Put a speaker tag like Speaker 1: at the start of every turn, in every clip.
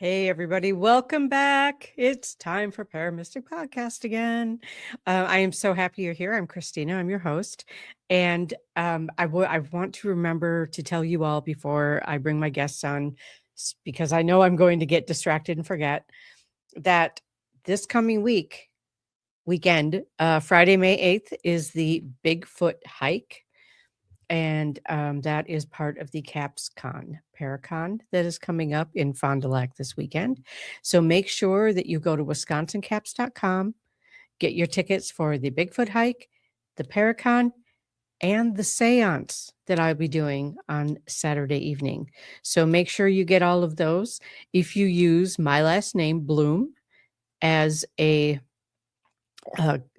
Speaker 1: Hey, everybody. Welcome back. It's time for ParaMystic Podcast again. I am so happy you're here. I'm Kristina. I'm your host. And I want to remember to tell you all before I bring my guests on, because I know I'm going to get distracted and forget, that this coming weekend, Friday, May 8th, is the Bigfoot hike. And that is part of the CapsCon Paracon that is coming up in Fond du Lac this weekend. So make sure that you go to wisconsincaps.com, get your tickets for the Bigfoot hike, the Paracon, and the seance that I'll be doing on Saturday evening. So make sure you get all of those. If you use my last name, Bloom, as a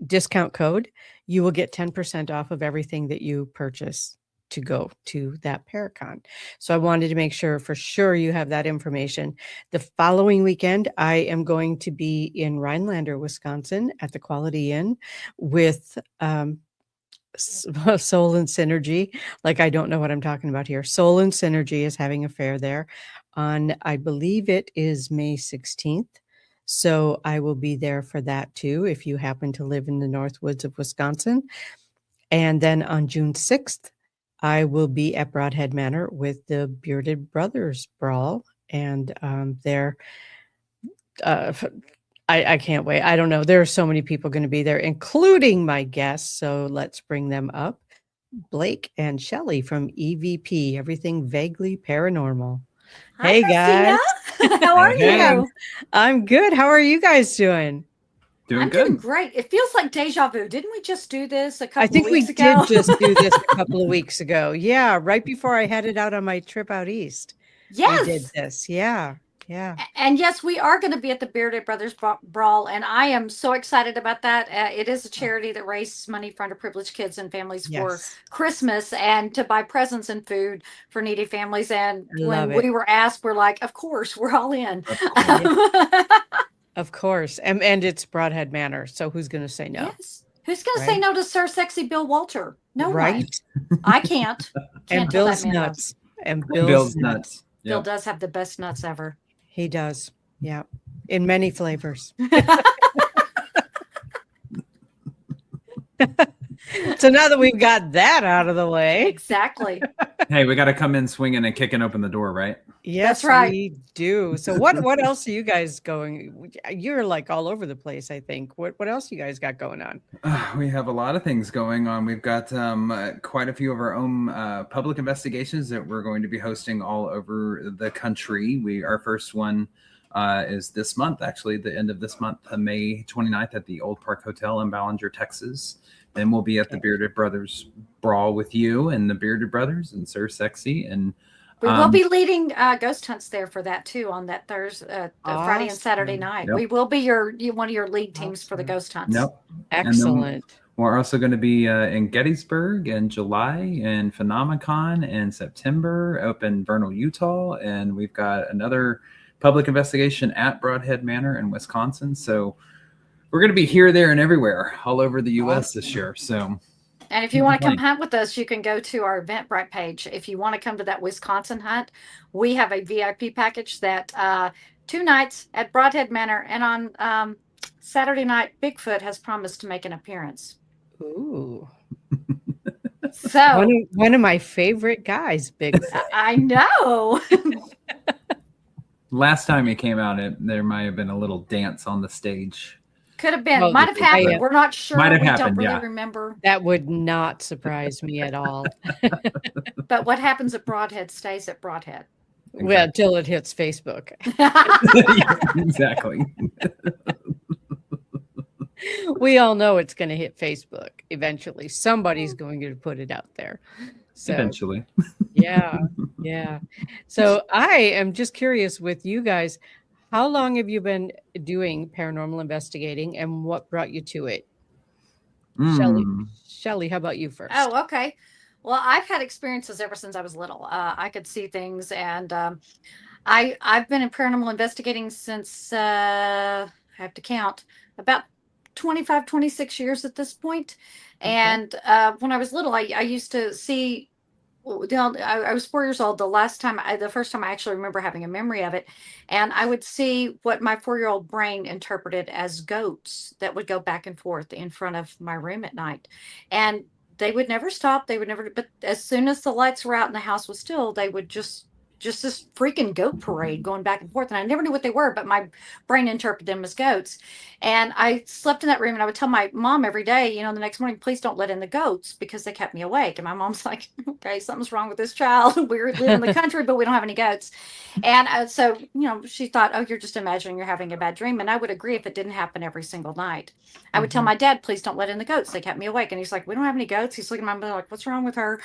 Speaker 1: discount code, you will get 10% off of everything that you purchase to go to that Paracon. So I wanted to make sure for sure you have that information. The following weekend, I am going to be in Rhinelander, Wisconsin at the Quality Inn with Soul and Synergy. Like, I don't know what I'm talking about here. Soul and Synergy is having a fair there on, I believe it is May 16th. So I will be there for that too, if you happen to live in the North Woods of Wisconsin. And then on June 6th, I will be at Broadhead Manor with the Bearded Brothers Brawl. And I can't wait. I don't know. There are so many people going to be there, including my guests. So let's bring them up. Blake and Shelly from EVP, Everything Vaguely Paranormal.
Speaker 2: Hi,
Speaker 1: Hey,
Speaker 2: Kristina.
Speaker 1: guys.
Speaker 2: How are
Speaker 1: Hey.
Speaker 2: you?
Speaker 1: I'm good. How are you guys doing?
Speaker 2: I'm doing great. It feels like deja vu. Didn't we just do this a couple of weeks ago?
Speaker 1: I think we did just do this a couple of weeks ago. Yeah, right before I headed out on my trip out east.
Speaker 2: Yes.
Speaker 1: We did this. Yeah. Yeah.
Speaker 2: And yes, we are going to be at the Bearded Brothers Brawl, and I am so excited about that. It is a charity that raises money for underprivileged kids and families for Christmas and to buy presents and food for needy families. And when we were asked, we're like, of course, we're all in.
Speaker 1: Of course. And it's Broadhead Manor. So who's going to say no?
Speaker 2: Yes. Who's going to say no to Sir Sexy Bill Walter? No one. I can't.
Speaker 1: And Bill's nuts. And Bill's nuts.
Speaker 2: Yep. Bill does have the best nuts ever.
Speaker 1: He does. Yeah. In many flavors. So now that we've got that out of the way.
Speaker 2: Exactly.
Speaker 3: Hey, we got to come in swinging and kicking open the door, right?
Speaker 1: Yes, that's right. We do. So what else are you guys going? You're like all over the place, I think. What else you guys got going on?
Speaker 3: We have a lot of things going on. We've got quite a few of our own public investigations that we're going to be hosting all over the country. Our first one is this month, actually, the end of this month, May 29th at the Old Park Hotel in Ballinger, Texas. Then we'll be at the Bearded Brothers Brawl with you and the Bearded Brothers and Sir Sexy. And
Speaker 2: we will be leading ghost hunts there for that too on that Thursday, Friday and Saturday night. Yep. We will be one of your lead teams for the ghost hunts.
Speaker 3: Yep.
Speaker 1: Excellent.
Speaker 3: We're also going to be in Gettysburg in July, and Phenomenon in September, up in Vernal, Utah, and we've got another public investigation at Broadhead Manor in Wisconsin. So we're going to be here, there, and everywhere, all over the U.S. this year. So,
Speaker 2: and if you want to come hunt with us, you can go to our Eventbrite page. If you want to come to that Wisconsin hunt, we have a VIP package that 2 nights at Broadhead Manor, and on Saturday night, Bigfoot has promised to make an appearance.
Speaker 1: Ooh.
Speaker 2: So
Speaker 1: one of my favorite guys, Bigfoot.
Speaker 2: I know.
Speaker 3: Last time he came out, there might have been a little dance on the stage.
Speaker 2: Could have been. Might have happened. We're not sure.
Speaker 3: Might have
Speaker 2: we
Speaker 3: happened,
Speaker 2: don't really remember.
Speaker 1: That would not surprise me at all.
Speaker 2: But what happens at Broadhead stays at Broadhead.
Speaker 1: Exactly. Well, till it hits Facebook.
Speaker 3: Exactly.
Speaker 1: We all know it's going to hit Facebook eventually. Somebody's going to put it out there. So,
Speaker 3: eventually.
Speaker 1: Yeah. So I am just curious with you guys. How long have you been doing paranormal investigating, and what brought you to it? Shelly, how about you first?
Speaker 2: Oh, okay. Well, I've had experiences ever since I was little. I could see things, and I've been in paranormal investigating since I have to count about 25, 26 years at this point. Okay. And when I was little, I used to see I was 4 years old. The first time I actually remember having a memory of it, and I would see what my 4-year-old brain interpreted as goats that would go back and forth in front of my room at night, and they would never stop. They would never. But as soon as the lights were out and the house was still, they would just this freaking goat parade going back and forth. And I never knew what they were, but my brain interpreted them as goats. And I slept in that room, and I would tell my mom every day, the next morning, please don't let in the goats, because they kept me awake. And my mom's like, okay, something's wrong with this child. We live in the country, but we don't have any goats. And so, she thought, oh, you're just imagining you're having a bad dream. And I would agree if it didn't happen every single night. I would tell my dad, please don't let in the goats. They kept me awake. And he's like, we don't have any goats. He's looking at my mother like, what's wrong with her?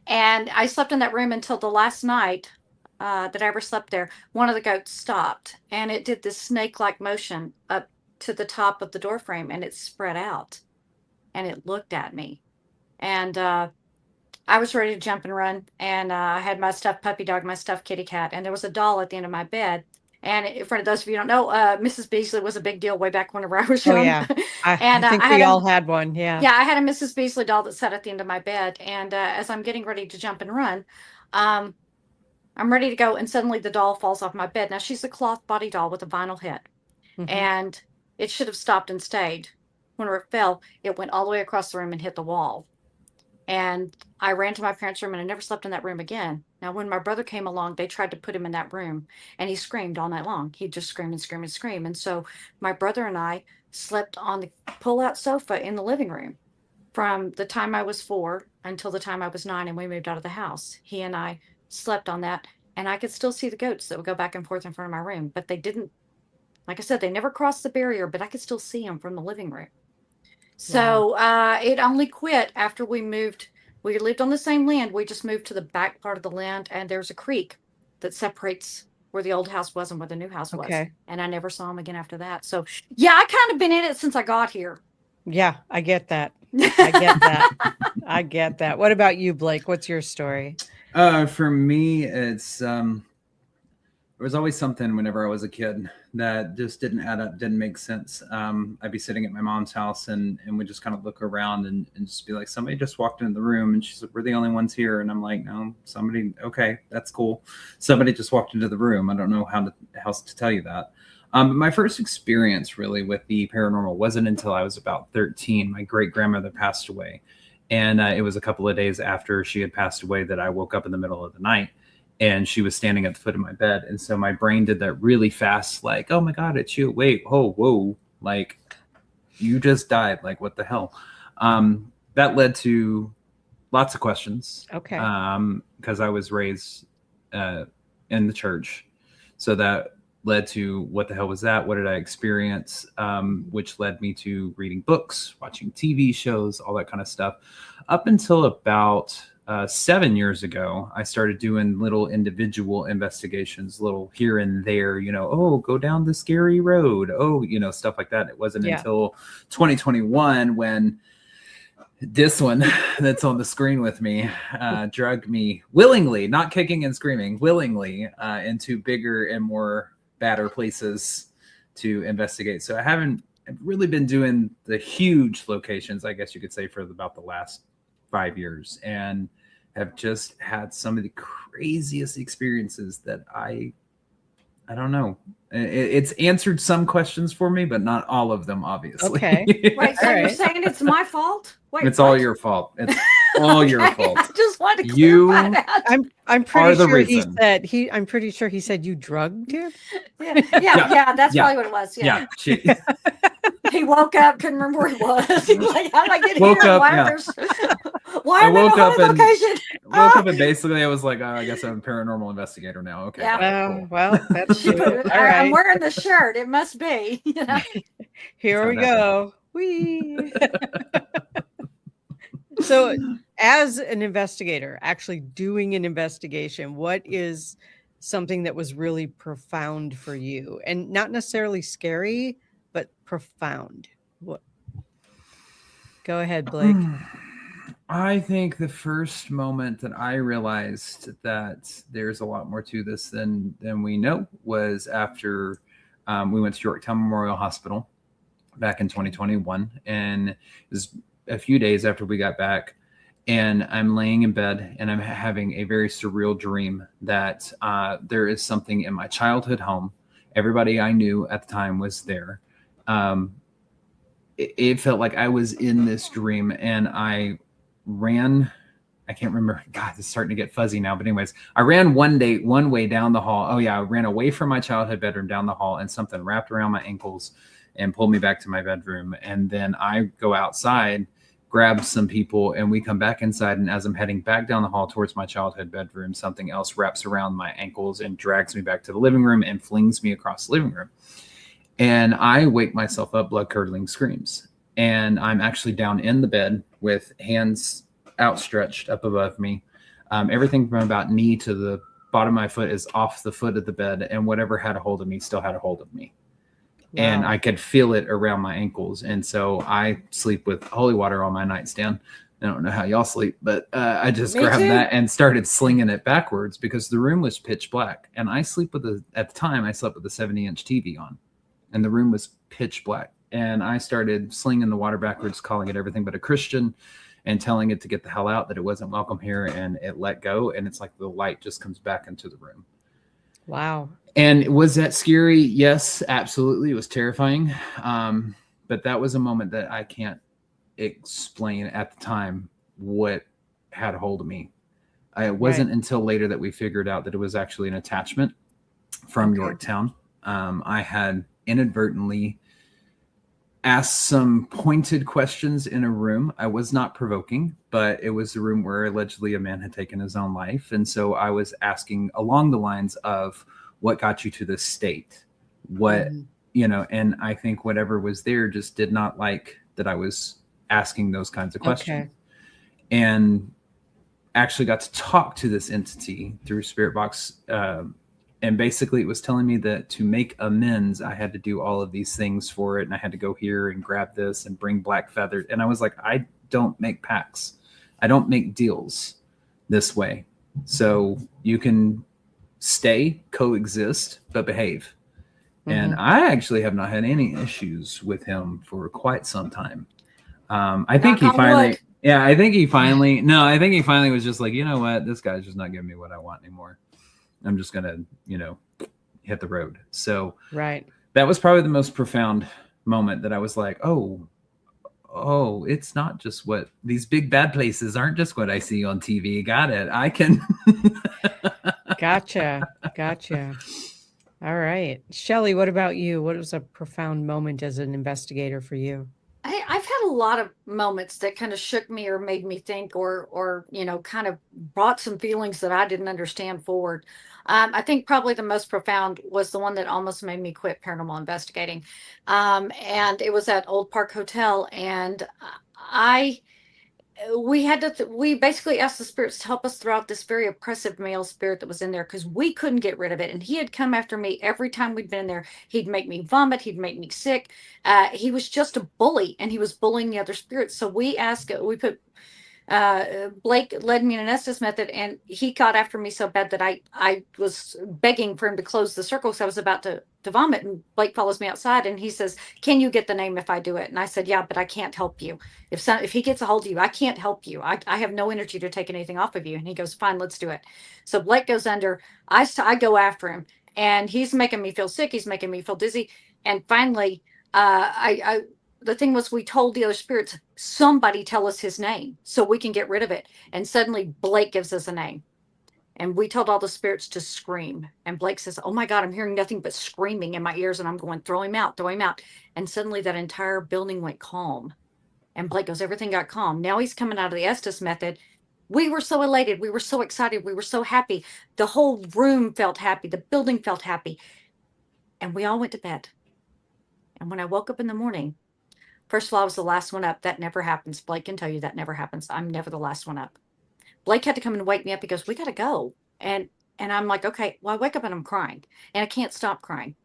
Speaker 2: And I slept in that room until the last night that I ever slept there. One of the goats stopped, and it did this snake-like motion up to the top of the door frame, and it spread out, and it looked at me. And I was ready to jump and run, and I had my stuffed puppy dog, my stuffed kitty cat, and there was a doll at the end of my bed. And for those of you who don't know, Mrs. Beasley was a big deal way back whenever I was young.
Speaker 1: Oh, yeah. I think we all had one. Yeah.
Speaker 2: Yeah, I had a Mrs. Beasley doll that sat at the end of my bed. And as I'm getting ready to jump and run, I'm ready to go. And suddenly the doll falls off my bed. Now, she's a cloth body doll with a vinyl head. And it should have stopped and stayed. Whenever it fell, it went all the way across the room and hit the wall. And I ran to my parents' room, and I never slept in that room again. Now, when my brother came along, they tried to put him in that room, and he screamed all night long. He'd just scream and scream and scream. And so my brother and I slept on the pull-out sofa in the living room from the time I was 4 until the time I was 9, and we moved out of the house. He and I slept on that, and I could still see the goats that would go back and forth in front of my room. But they didn't, like I said, they never crossed the barrier, but I could still see them from the living room. So it only quit after we moved. We lived on the same land. We just moved to the back part of the land, and there's a creek that separates where the old house was and where the new house was. And I never saw him again after that. So, yeah, I kind of been in it since I got here.
Speaker 1: Yeah, I get that. I get that. I get that. What about you, Blake? What's your story?
Speaker 3: For me, it's there was always something whenever I was a kid that just didn't add up, didn't make sense. I'd be sitting at my mom's house, and we'd just kind of look around and just be like, somebody just walked into the room, and she's like, we're the only ones here. And I'm like, no, somebody, okay, that's cool. Somebody just walked into the room. I don't know how to tell you that. My first experience really with the paranormal wasn't until I was about 13. My great grandmother passed away. And it was a couple of days after she had passed away that I woke up in the middle of the night, and she was standing at the foot of my bed. And so my brain did that really fast, like, oh my God, it's you. Wait, whoa. Like, you just died. Like, what the hell? That led to lots of questions.
Speaker 1: Okay.
Speaker 3: Because I was raised in the church. So that led to, what the hell was that? What did I experience? Which led me to reading books, watching TV shows, all that kind of stuff. Up until about 7 years ago, I started doing little individual investigations, little here and there, oh, go down the scary road. Oh, stuff like that. It wasn't until 2021 when this one that's on the screen with me dragged me willingly, not kicking and screaming, willingly into bigger and more badder places to investigate. So I've really been doing the huge locations, I guess you could say, for about the last 5 years, and have just had some of the craziest experiences that I don't know. It's answered some questions for me, but not all of them, obviously.
Speaker 2: Okay. Wait, so you're saying it's my fault? Wait,
Speaker 3: it's all your fault. It's all your fault.
Speaker 2: I just wanted to clarify that.
Speaker 1: I'm pretty sure I'm pretty sure he said you drugged him.
Speaker 2: Yeah. That's probably what it was. Yeah. He woke up, couldn't remember where he was. He was like, how did I get
Speaker 3: woke
Speaker 2: here?
Speaker 3: Up,
Speaker 2: Why am I in a haunted location?
Speaker 3: Woke up and basically I was like, I guess I'm a paranormal investigator now. Okay.
Speaker 2: Yeah.
Speaker 3: Cool.
Speaker 1: Well, that's good. All right.
Speaker 2: I'm wearing the shirt. It must be.
Speaker 1: Here we go. Whee. So as an investigator, actually doing an investigation, what is something that was really profound for you? And not necessarily scary, but profound. What? Go ahead, Blake.
Speaker 3: I think the first moment that I realized that there's a lot more to this than we know was after we went to Yorktown Memorial Hospital back in 2021. And it was a few days after we got back. And I'm laying in bed and I'm having a very surreal dream that there is something in my childhood home. Everybody I knew at the time was there. It felt like I was in this dream, and I ran. I can't remember. God, it's starting to get fuzzy now. But anyways, I ran one way down the hall. Oh yeah, I ran away from my childhood bedroom down the hall, and something wrapped around my ankles and pulled me back to my bedroom. And then I go outside, grab some people, and we come back inside. And as I'm heading back down the hall towards my childhood bedroom, something else wraps around my ankles and drags me back to the living room and flings me across the living room. And I wake myself up, blood curdling screams. And I'm actually down in the bed with hands outstretched up above me. Everything from about knee to the bottom of my foot is off the foot of the bed. And whatever had a hold of me still had a hold of me. Wow. And I could feel it around my ankles. And so I sleep with holy water on my nightstand. I don't know how y'all sleep, but I just grabbed that and started slinging it backwards because the room was pitch black. And I sleep with at the time I slept with a 70-inch TV on. And the room was pitch black. And I started slinging the water backwards, calling it everything but a Christian, and telling it to get the hell out, that it wasn't welcome here. And it let go. And it's like the light just comes back into the room.
Speaker 1: Wow.
Speaker 3: And was that scary? Yes, absolutely. It was terrifying. But that was a moment that I can't explain at the time what had a hold of me. It wasn't until later that we figured out that it was actually an attachment from Yorktown. I had inadvertently asked some pointed questions in a room. I was not provoking, but it was the room where allegedly a man had taken his own life. And so I was asking along the lines of, what got you to this state? What, and I think whatever was there just did not like that I was asking those kinds of questions. And actually got to talk to this entity through Spirit Box. And basically it was telling me that to make amends, I had to do all of these things for it. And I had to go here and grab this and bring black feathers. And I was like, I don't make pacts. I don't make deals this way. So you can stay, coexist, but behave. And I actually have not had any issues with him for quite some time. I think he finally was just like, you know what? This guy's just not giving me what I want anymore. I'm just going to, hit the road. So that was probably the most profound moment that I was like, oh, it's not just what these big bad places aren't just what I see on TV. Got it. I can.
Speaker 1: Gotcha. All right. Shelly, what about you? What was a profound moment as an investigator for you?
Speaker 2: I've had a lot of moments that kind of shook me or made me think or kind of brought some feelings that I didn't understand forward. I think probably the most profound was the one that almost made me quit paranormal investigating. And it was at Old Park Hotel. And we basically asked the spirits to help us throw out this very oppressive male spirit that was in there because we couldn't get rid of it. And he had come after me every time we'd been in there. He'd make me vomit. He'd make me sick. He was just a bully, and he was bullying the other spirits. So we put Blake led me in an Estes method, and he got after me so bad that I was begging for him to close the circle because I was about to vomit. And Blake follows me outside, and he says, "Can you get the name if I do it?" And I said, "Yeah, but I can't help you. If he gets a hold of you, I can't help you. I have no energy to take anything off of you." And he goes, "Fine, let's do it." So Blake goes under. I go after him, and he's making me feel sick. He's making me feel dizzy. And finally, the thing was, we told the other spirits, somebody tell us his name so we can get rid of it. And suddenly Blake gives us a name. And we told all the spirits to scream. And Blake says, "Oh my God, I'm hearing nothing but screaming in my ears." And I'm going, "Throw him out, throw him out." And suddenly that entire building went calm. And Blake goes, "Everything got calm." Now he's coming out of the Estes method. We were so elated. We were so excited. We were so happy. The whole room felt happy. The building felt happy. And we all went to bed. And when I woke up in the morning, first of all, I was the last one up. That never happens. Blake can tell you that never happens. I'm never the last one up. Blake had to come and wake me up. He goes, "We got to go." And I'm like, okay. Well, I wake up and I'm crying, and I can't stop crying.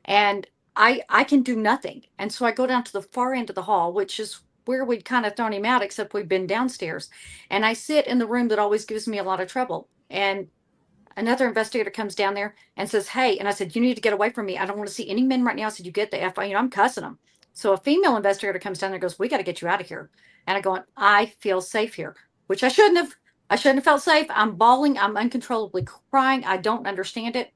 Speaker 2: And I can do nothing. And so I go down to the far end of the hall, which is where we'd kind of thrown him out, except we'd been downstairs. And I sit in the room that always gives me a lot of trouble. And another investigator comes down there and says, "Hey," and I said, "You need to get away from me. I don't want to see any men right now." I said, "You get the F," I'm cussing them. So a female investigator comes down there and goes, "We got to get you out of here." And I go, "I feel safe here. which I shouldn't have. I shouldn't have felt safe. I'm bawling. I'm uncontrollably crying. I don't understand it.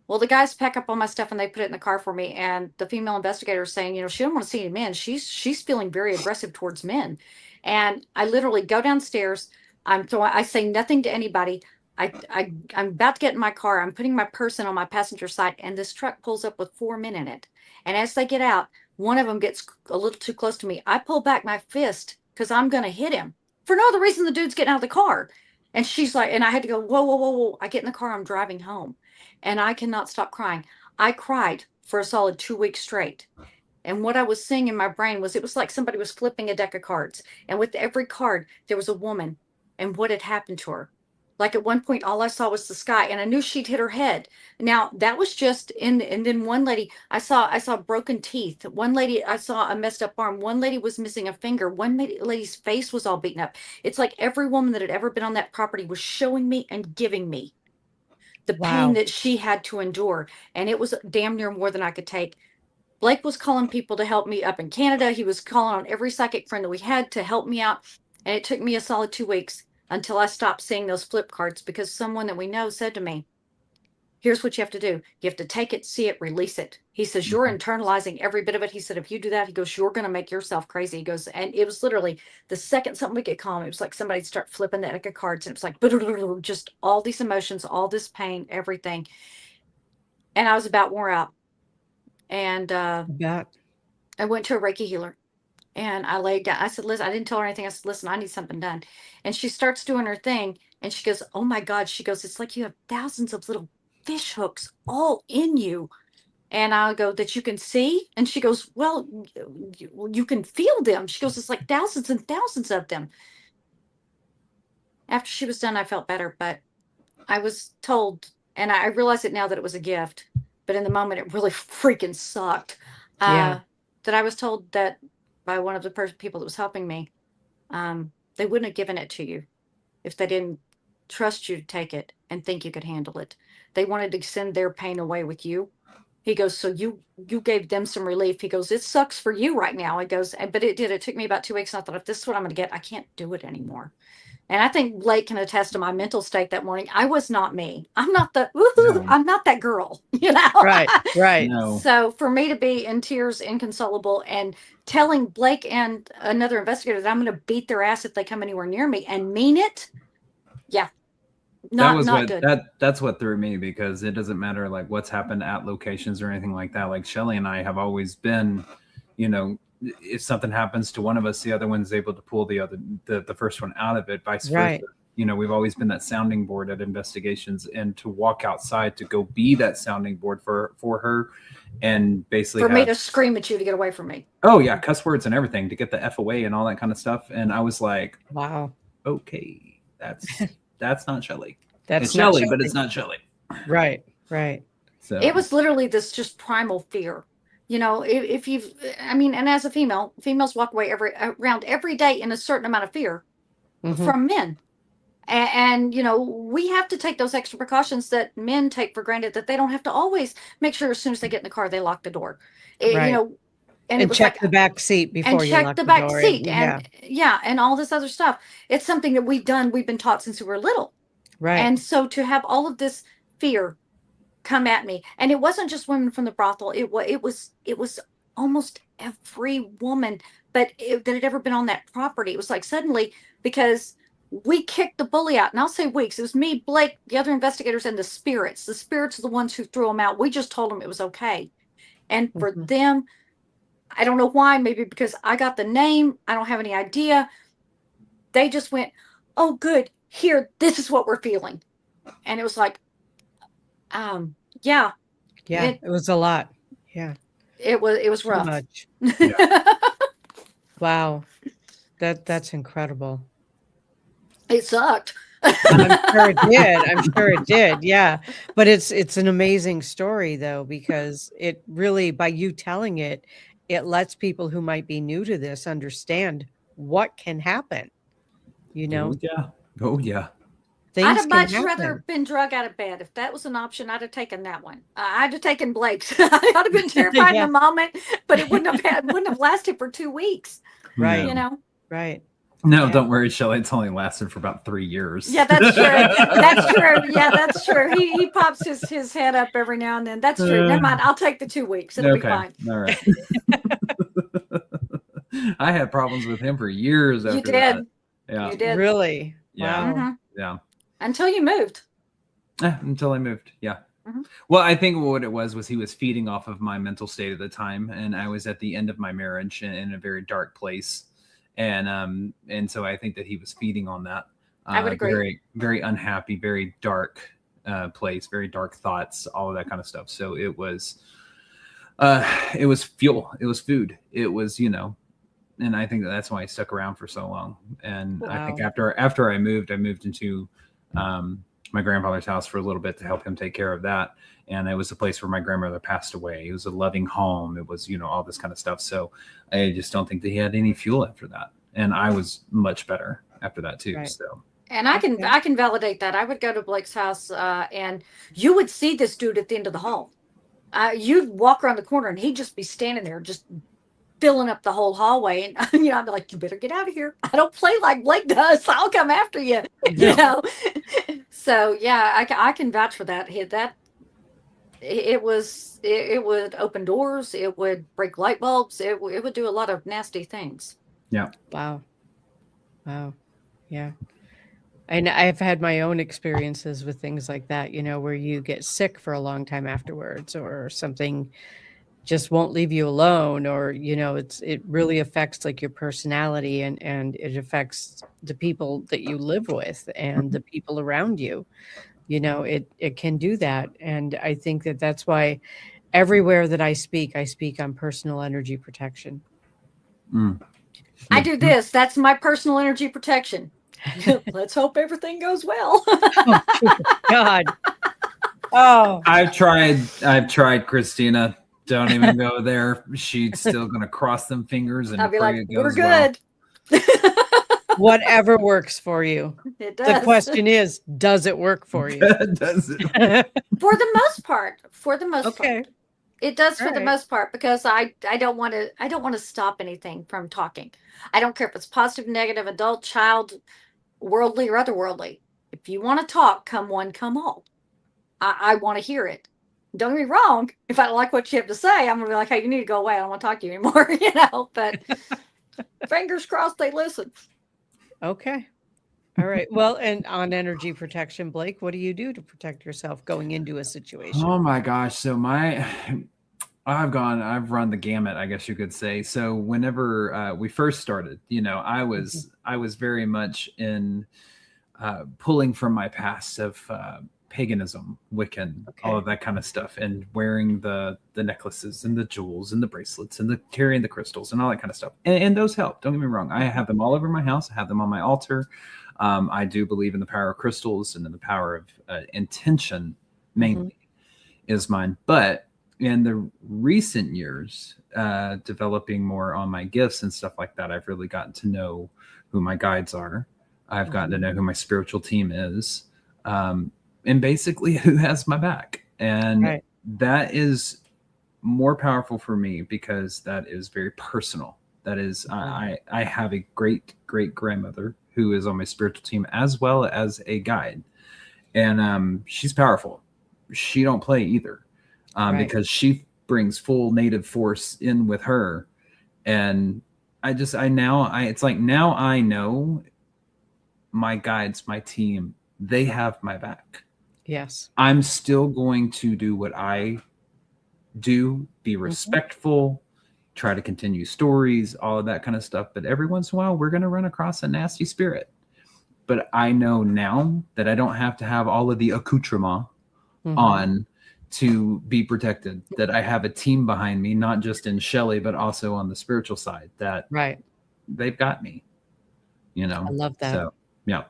Speaker 2: Well, the guys pack up all my stuff and they put it in the car for me. And the female investigator is saying, she don't want to see any men. She's feeling very aggressive towards men. And I literally go downstairs. I say nothing to anybody. I'm about to get in my car. I'm putting my purse in on my passenger side, and this truck pulls up with 4 men in it. And as they get out, one of them gets a little too close to me. I pull back my fist because I'm going to hit him for no other reason. The dude's getting out of the car. And she's like, and I had to go, whoa, whoa, whoa, whoa. I get in the car. I'm driving home. And I cannot stop crying. I cried for a solid 2 weeks straight. And what I was seeing in my brain was, it was like somebody was flipping a deck of cards. And with every card, there was a woman and what had happened to her. Like at one point, all I saw was the sky, and I knew she'd hit her head. Now that was just and then one lady, I saw broken teeth. One lady, I saw a messed up arm. One lady was missing a finger. One lady's face was all beaten up. It's like every woman that had ever been on that property was showing me and giving me the pain that she had to endure. And it was damn near more than I could take. Blake was calling people to help me up in Canada. He was calling on every psychic friend that we had to help me out. And it took me a solid 2 weeks until I stopped seeing those flip cards, because someone that we know said to me, here's what you have to do. You have to take it, see it, release it. He says, you're internalizing every bit of it. He said, if you do that, he goes, you're going to make yourself crazy. He goes, and it was literally the second something would get calm, it was like somebody'd start flipping the deck of cards, and it was like, just all these emotions, all this pain, everything. And I was about wore out. And I went to a Reiki healer. And I laid down. I said, listen, I didn't tell her anything. I said, listen, I need something done. And she starts doing her thing. And she goes, oh my God. She goes, it's like you have thousands of little fish hooks all in you. And I go, that you can see? And she goes, well, you can feel them. She goes, it's like thousands and thousands of them. After she was done, I felt better. But I was told, and I realize it now, that it was a gift. But in the moment, it really freaking sucked. That I was told that by one of the people that was helping me, they wouldn't have given it to you if they didn't trust you to take it and think you could handle it. They wanted to send their pain away with you. He goes, so you gave them some relief. He goes, it sucks for you right now. He goes, but it did. It took me about 2 weeks. And I thought, if this is what I'm going to get, I can't do it anymore. And I think Blake can attest to my mental state that morning. I was not me. I'm not I'm not that girl,
Speaker 1: Right.
Speaker 3: No.
Speaker 2: So for me to be in tears, inconsolable, and telling Blake and another investigator that I'm going to beat their ass if they come anywhere near me, and mean it. Yeah. Not good.
Speaker 3: That's what threw me, because it doesn't matter like what's happened at locations or anything like that. Like Shelly and I have always been, if something happens to one of us, the other one's able to pull the first one out of it, vice versa. We've always been that sounding board at investigations, and to walk outside to go be that sounding board for her, and basically
Speaker 2: for me to scream at you to get away from me.
Speaker 3: Oh yeah, cuss words and everything to get the F away and all that kind of stuff. And I was like,
Speaker 1: wow,
Speaker 3: okay, that's not Shelly.
Speaker 1: It's
Speaker 3: Shelly, but it's not Shelly.
Speaker 1: Right.
Speaker 3: So
Speaker 2: it was literally this just primal fear. If you've, and as a females walk away around every day in a certain amount of fear from men. And we have to take those extra precautions that men take for granted, that they don't have to always make sure as soon as they get in the car, they lock the door. And
Speaker 1: check the back seat before you lock the
Speaker 2: back
Speaker 1: door.
Speaker 2: Seat. And all this other stuff. It's something that we've been taught since we were little.
Speaker 1: Right.
Speaker 2: And so to have all of this fear come at me, and it wasn't just women from the brothel, it was almost every woman that had ever been on that property. It was like suddenly, because we kicked the bully out, and I'll say weeks, it was me, Blake, the other investigators, and the spirits are the ones who threw them out. We just told them it was okay. And for them, I don't know why, maybe because I got the name, I don't have any idea, they just went, oh good, here, this is what we're feeling. And it was like, it
Speaker 1: was a lot.
Speaker 2: It was rough.
Speaker 1: Too much. Wow, that's incredible.
Speaker 2: It sucked.
Speaker 1: I'm sure it did. Yeah, but it's an amazing story though, because it really, by you telling it lets people who might be new to this understand what can happen.
Speaker 3: Oh yeah.
Speaker 2: I'd have much rather been drug out of bed. If that was an option, I'd have taken that one. I'd have taken Blake's. I'd have been terrified in the moment, but it wouldn't have lasted for 2 weeks.
Speaker 1: Right.
Speaker 2: You know?
Speaker 1: Right.
Speaker 3: No,
Speaker 1: Yeah.
Speaker 3: don't worry, Shelly. It's only lasted for about 3 years.
Speaker 2: Yeah, that's true. That's true. Yeah, that's true. He pops his head up every now and then. That's true. Never mind. I'll take the 2 weeks. It'll be fine.
Speaker 3: All right. I had problems with him for years
Speaker 2: You
Speaker 3: after
Speaker 2: did.
Speaker 3: that. Yeah.
Speaker 2: You did.
Speaker 1: Really?
Speaker 3: Yeah.
Speaker 1: Wow.
Speaker 3: Yeah.
Speaker 2: Until you moved.
Speaker 3: Until I moved. Yeah.
Speaker 2: Mhm.
Speaker 3: Well, I think what it was he was feeding off of my mental state at the time, and I was at the end of my marriage in a very dark place, and so I think that he was feeding on that.
Speaker 2: I would agree.
Speaker 3: Very, very unhappy, very dark place, very dark thoughts, all of that kind of stuff. So it was fuel, it was food, it was, and I think that's why I stuck around for so long. And I think after I moved into my grandfather's house for a little bit to help him take care of that. And it was the place where my grandmother passed away. It was a loving home. It was, all this kind of stuff. So I just don't think that he had any fuel after that. And I was much better after that too. Right. So.
Speaker 2: And I can validate that. I would go to Blake's house and you would see this dude at the end of the hall. You'd walk around the corner and he'd just be standing there, just filling up the whole hallway. And, I'd be like, you better get out of here. I don't play like Blake does. I'll come after you, So, yeah, I can vouch for that. It would open doors. It would break light bulbs. It would do a lot of nasty things.
Speaker 3: Yeah.
Speaker 1: Wow. Yeah. And I've had my own experiences with things like that, where you get sick for a long time afterwards, or something just won't leave you alone, or, it really affects like your personality, and it affects the people that you live with and the people around you. It can do that. And I think that that's why everywhere that I speak on personal energy protection.
Speaker 2: I do this. That's my personal energy protection. Let's hope everything goes well.
Speaker 1: Oh, God. Oh,
Speaker 3: I've tried, Kristina. Don't even go there. She's still going to cross them fingers and
Speaker 2: I'll be
Speaker 3: pray
Speaker 2: like,
Speaker 3: it goes
Speaker 2: we're good.
Speaker 1: Well. Whatever works for you.
Speaker 2: It does.
Speaker 1: The question is, does it work for you?
Speaker 3: Does it?
Speaker 2: For the most part.
Speaker 1: Okay.
Speaker 2: It does for the most part, because I don't want to stop anything from talking. I don't care if it's positive, negative, adult, child, worldly or otherworldly. If you want to talk, come one, come all. I want to hear it. Don't get me wrong. If I don't like what you have to say, I'm gonna be like, hey, you need to go away. I don't want to talk to you anymore. But fingers crossed they listen.
Speaker 1: Okay. All right. Well, and on energy protection, Blake, what do you do to protect yourself going into a situation?
Speaker 3: Oh my gosh. So I've run the gamut, I guess you could say. So whenever we first started, I was very much in pulling from my past of paganism, Wiccan, all of that kind of stuff, and wearing the necklaces and the jewels and the bracelets and the carrying the crystals and all that kind of stuff. And those help. Don't get me wrong. I have them all over my house. I have them on my altar. I do believe in the power of crystals and in the power of intention, mainly is mine. But in the recent years, developing more on my gifts and stuff like that, I've really gotten to know who my guides are. I've gotten to know who my spiritual team is. And basically who has my back. And that is more powerful for me because that is very personal. That is, I have a great grandmother who is on my spiritual team as well as a guide. And she's powerful. She don't play either because she brings full native force in with her. And it's like now I know my guides, my team, they have my back.
Speaker 1: Yes.
Speaker 3: I'm still going to do what I do, be respectful, try to continue stories, all of that kind of stuff. But every once in a while, we're going to run across a nasty spirit. But I know now that I don't have to have all of the accoutrement on to be protected, that I have a team behind me, not just in Shelly, but also on the spiritual side, that they've got me, I
Speaker 1: love that.
Speaker 3: So, yeah.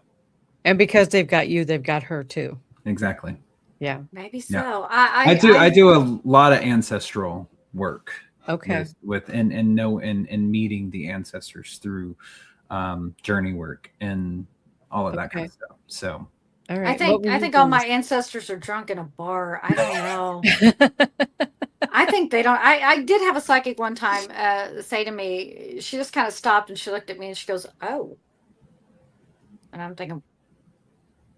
Speaker 1: And because they've got you, they've got her too.
Speaker 3: Exactly.
Speaker 1: Yeah.
Speaker 2: Maybe so.
Speaker 3: Yeah. I do a lot of ancestral work.
Speaker 1: Okay.
Speaker 3: With meeting the ancestors through journey work and all of that kind of stuff. So
Speaker 1: all right.
Speaker 2: I think all my ancestors are drunk in a bar. I don't know. I think they don't. I did have a psychic one time say to me, she just kind of stopped and she looked at me and she goes, oh, And I'm thinking,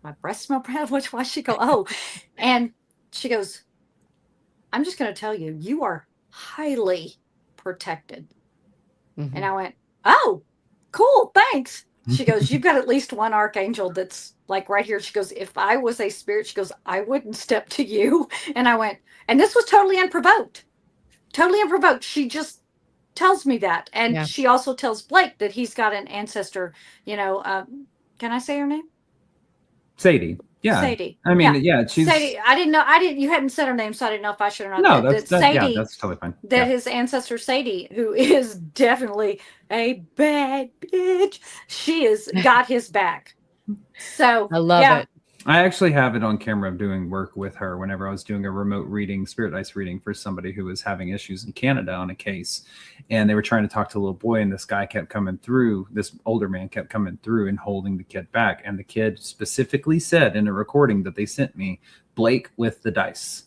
Speaker 2: my breath smell bad? Why she go, oh. And she goes, I'm just going to tell you, you are highly protected.
Speaker 1: Mm-hmm.
Speaker 2: And I went, oh, cool, thanks. She goes, you've got at least one archangel that's like right here. She goes, if I was a spirit, she goes, I wouldn't step to you. And I went, and this was totally unprovoked. Totally unprovoked. She just tells me that. And she also tells Blake that he's got an ancestor, you know, can I say her name?
Speaker 3: Sadie. Yeah.
Speaker 2: Sadie.
Speaker 3: I mean, yeah, she's
Speaker 2: Sadie. I didn't know. You hadn't said her name, so I didn't know if I should or not.
Speaker 3: No, that's
Speaker 2: Sadie.
Speaker 3: that's totally fine.
Speaker 2: That his ancestor Sadie, who is definitely a bad bitch, she has got his back. So
Speaker 1: I love it.
Speaker 3: I actually have it on camera of doing work with her whenever I was doing a remote reading, spirit ice reading for somebody who was having issues in Canada on a case. And they were trying to talk to a little boy, and this guy kept coming through, this older man kept coming through and holding the kid back. And the kid specifically said in a recording that they sent me, Blake with the dice.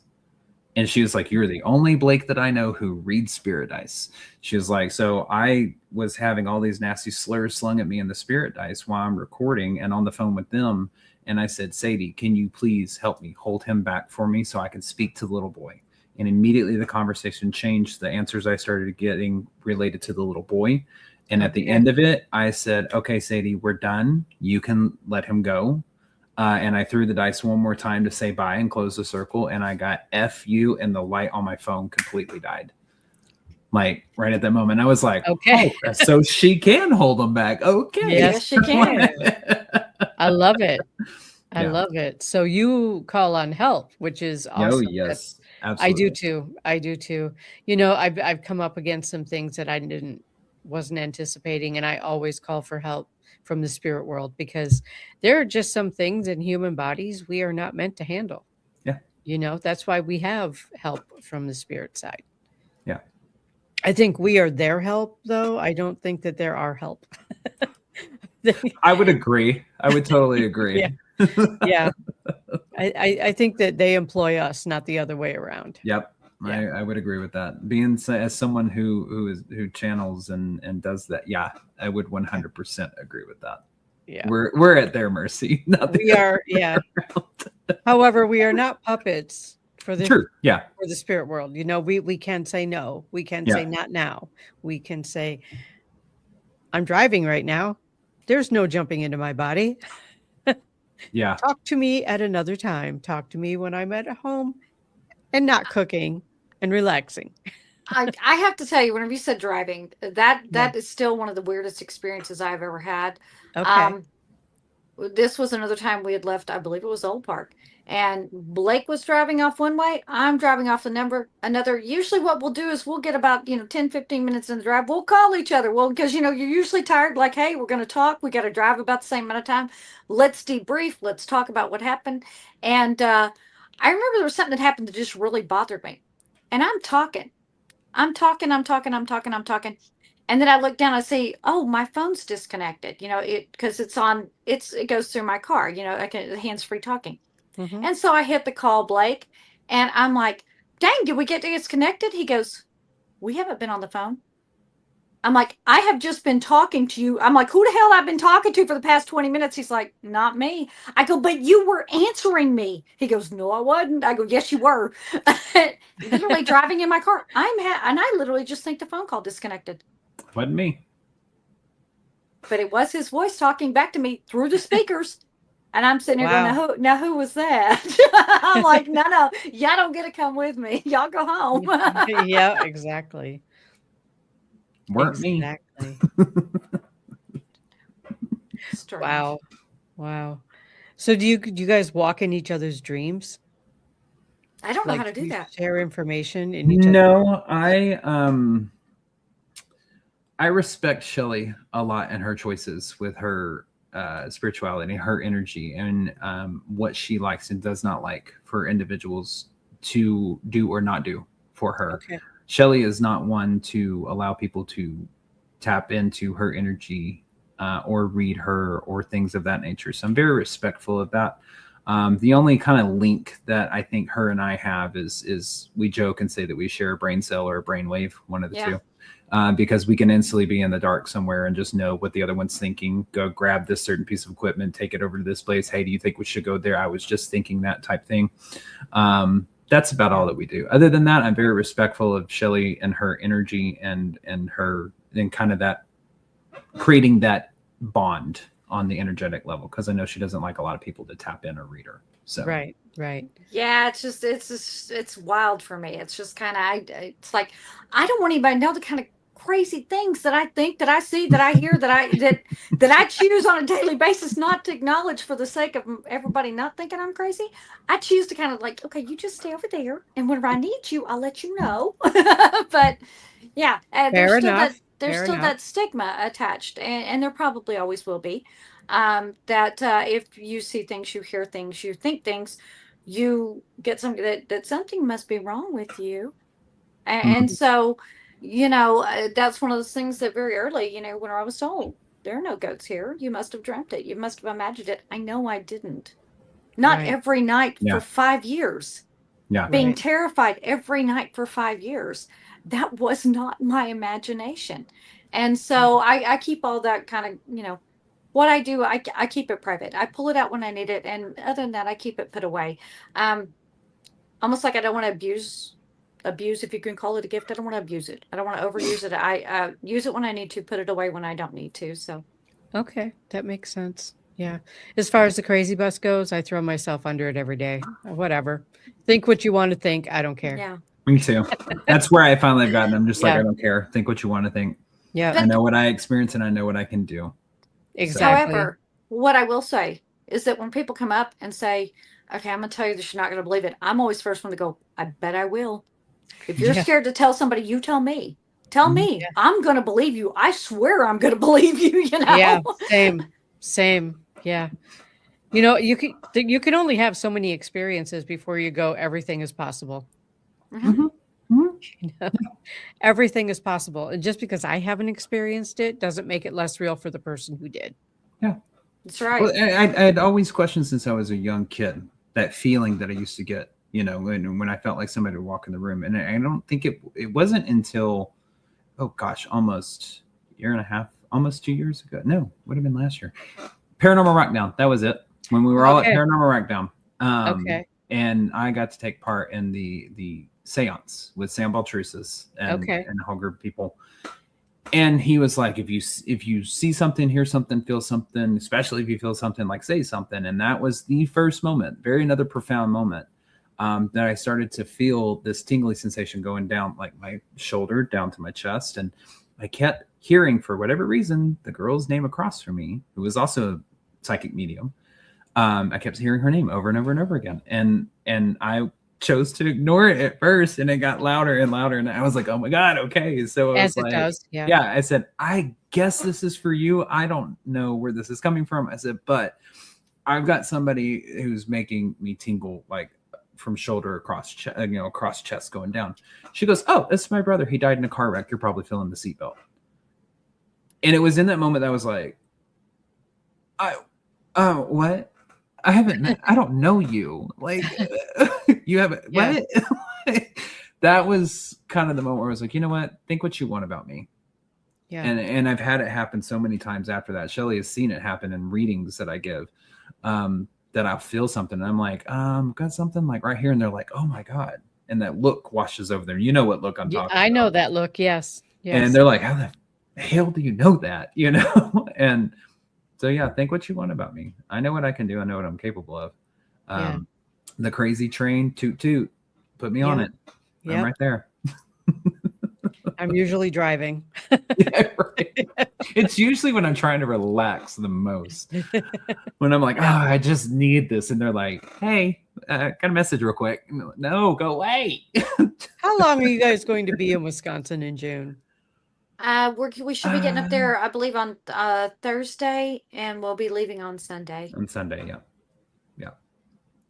Speaker 3: And she was like, you're the only Blake that I know who reads spirit dice. She was like, so I was having all these nasty slurs slung at me in the spirit dice while I'm recording and on the phone with them. And I said, Sadie, can you please help me hold him back for me so I can speak to the little boy? And immediately the conversation changed. The answers I started getting related to the little boy. And at the end of it, I said, okay, Sadie, we're done. You can let him go. And I threw the dice one more time to say bye and close the circle. And I got F you, and the light on my phone completely died. Like right at that moment, I was like, okay, oh, so she can hold them back. Okay.
Speaker 2: Yes, she can.
Speaker 1: I love it. I love it. So you call on help, which is awesome.
Speaker 3: Oh, yes. Absolutely.
Speaker 1: I do too. You know, I've come up against some things that I wasn't anticipating, and I always call for help from the spirit world, because there are just some things in human bodies we are not meant to handle.
Speaker 3: Yeah.
Speaker 1: You know, that's why we have help from the spirit side.
Speaker 3: Yeah.
Speaker 1: I think we are their help, though. I don't think that they're our help.
Speaker 3: I would agree. I would totally agree.
Speaker 1: Yeah. I think that they employ us, not the other way around.
Speaker 3: Yep. Yeah. I would agree with that. Being as someone who channels and does that. Yeah, I would 100% agree with that.
Speaker 1: Yeah.
Speaker 3: We're at their mercy.
Speaker 1: We are. Yeah. However, we are not puppets for the for the spirit world. You know, we can say no. We can say not now. We can say, I'm driving right now. There's no jumping into my body.
Speaker 3: Yeah.
Speaker 1: Talk to me at another time. Talk to me when I'm at home and not cooking and relaxing.
Speaker 2: I have to tell you, whenever you said driving, that is still one of the weirdest experiences I've ever had.
Speaker 1: Okay.
Speaker 2: This was another time we had left, I believe it was Old Park, and Blake was driving off one way. I'm driving off another. Usually what we'll do is we'll get about, 10, 15 minutes in the drive. We'll call each other. Well, because, you're usually tired, like, hey, we're going to talk. We got to drive about the same amount of time. Let's debrief. Let's talk about what happened. And I remember there was something that happened that just really bothered me. And I'm talking. And then I look down, I see, oh, my phone's disconnected, because it goes through my car, I can hands-free talking. Mm-hmm. And so I hit the call Blake, and I'm like, dang, did we get disconnected? He goes, we haven't been on the phone. I'm like, I have just been talking to you. I'm like, who the hell I've been talking to for the past 20 minutes? He's like, not me. I go, but you were answering me. He goes, no, I wasn't. I go, yes, you were. Literally driving in my car. And I literally just think the phone call disconnected.
Speaker 3: Wasn't me.
Speaker 2: But it was his voice talking back to me through the speakers. And I'm sitting there going, now who was that? I'm like, no, y'all don't get to come with me. Y'all go home.
Speaker 1: Yeah, exactly.
Speaker 3: Weren't me.
Speaker 1: Wow. So do you guys walk in each other's dreams?
Speaker 2: I don't know how to do that.
Speaker 1: Share information in each
Speaker 3: No, I respect Shelly a lot and her choices with her spirituality, her energy, and what she likes and does not like for individuals to do or not do for her.
Speaker 1: Okay.
Speaker 3: Shelly is not one to allow people to tap into her energy or read her or things of that nature. So I'm very respectful of that. The only kind of link that I think her and I have is we joke and say that we share a brain cell or a brain wave, one of the two. because we can instantly be in the dark somewhere and just know what the other one's thinking. Go grab this certain piece of equipment, take it over to this place. Hey, do you think we should go there? I was just thinking that type thing. That's about all that we do. Other than that, I'm very respectful of Shelly and her energy and kind of that creating that bond on the energetic level, because I know she doesn't like a lot of people to tap in or read her. So
Speaker 1: right.
Speaker 2: Yeah, it's wild for me. It's just kind of it's like I don't want anybody to know the kind of crazy things that I think, that I see, that I hear, that I choose on a daily basis not to acknowledge for the sake of everybody not thinking I'm crazy. I choose to kind of like, okay, you just stay over there, and whenever I need you, I'll let you know. But yeah, there's still that stigma attached, and there probably always will be. That if you see things, you hear things, you think things, you get something that something must be wrong with you. And so, that's one of those things that very early, when I was told there are no goats here, you must have dreamt it. You must have imagined it. I know I didn't. Not every night for 5 years.
Speaker 3: Yeah.
Speaker 2: Being terrified every night for 5 years. That was not my imagination. And so I keep all that kind of, what I do, I keep it private. I pull it out when I need it. And other than that, I keep it put away. Almost like I don't want to abuse, if you can call it a gift. I don't want to abuse it. I don't want to overuse it. I use it when I need to, put it away when I don't need to. So.
Speaker 1: Okay. That makes sense. Yeah. As far as the crazy bus goes, I throw myself under it every day. Whatever. Think what you want to think. I don't care.
Speaker 2: Yeah.
Speaker 3: Me too. That's where I finally have gotten. I'm just like, I don't care. Think what you want to think.
Speaker 1: Yeah.
Speaker 3: I know what I experience and I know what I can do.
Speaker 1: Exactly.
Speaker 2: However, what I will say is that when people come up and say, okay, I'm going to tell you this, you're not going to believe it, I'm always first one to go, I bet I will. If you're scared to tell somebody, you tell me. Tell me. Yeah. I'm going to believe you. I swear I'm going to believe you,
Speaker 1: Yeah, same. Yeah. You can only have so many experiences before you go, everything is possible. Everything is possible. And just because I haven't experienced it doesn't make it less real for the person who did.
Speaker 3: Yeah.
Speaker 2: That's right.
Speaker 3: Well, I'd always questioned since I was a young kid, that feeling that I used to get, when I felt like somebody would walk in the room. And I don't think it wasn't until, almost a year and a half, almost 2 years ago. No, would have been last year. Paranormal Rockdown. That was it. When we were all at Paranormal Rockdown. And I got to take part in the seance with Sam Baltrusis and a whole group of people. And he was like, if you see something, hear something, feel something, especially if you feel something, like say something. And that was the first moment, another profound moment, that I started to feel this tingly sensation going down like my shoulder down to my chest. And I kept hearing, for whatever reason, the girl's name across from me, who was also a psychic medium. I kept hearing her name over and over and over again. And I chose to ignore it at first, and it got louder and louder. And I was like, oh my God. Okay. So I was like, I said, I guess this is for you. I don't know where this is coming from. I said, but I've got somebody who's making me tingle, like from shoulder across chest going down. She goes, oh, this is my brother. He died in a car wreck. You're probably feeling the seatbelt. And it was in that moment that I was like, what? I don't know you. Like, you haven't, what? That was kind of the moment where I was like, you know what? Think what you want about me. Yeah. And I've had it happen so many times after that. Shelly has seen it happen in readings that I give, that I'll feel something. And I'm like, got something like right here. And they're like, oh my God. And that look washes over there. You know what look I'm talking about.
Speaker 1: I know that look. Yes.
Speaker 3: And they're like, how the hell do you know that? And so, yeah, think what you want about me. I know what I can do. I know what I'm capable of. The crazy train, toot, toot, put me on it. I'm right there.
Speaker 1: I'm usually driving.
Speaker 3: Yeah, right. It's usually when I'm trying to relax the most. When I'm like, I just need this. And they're like, hey, got a message real quick. No, go away.
Speaker 1: How long are you guys going to be in Wisconsin in June?
Speaker 2: We should be getting up there, I believe, on Thursday, and we'll be leaving on Sunday.
Speaker 3: On Sunday, yeah.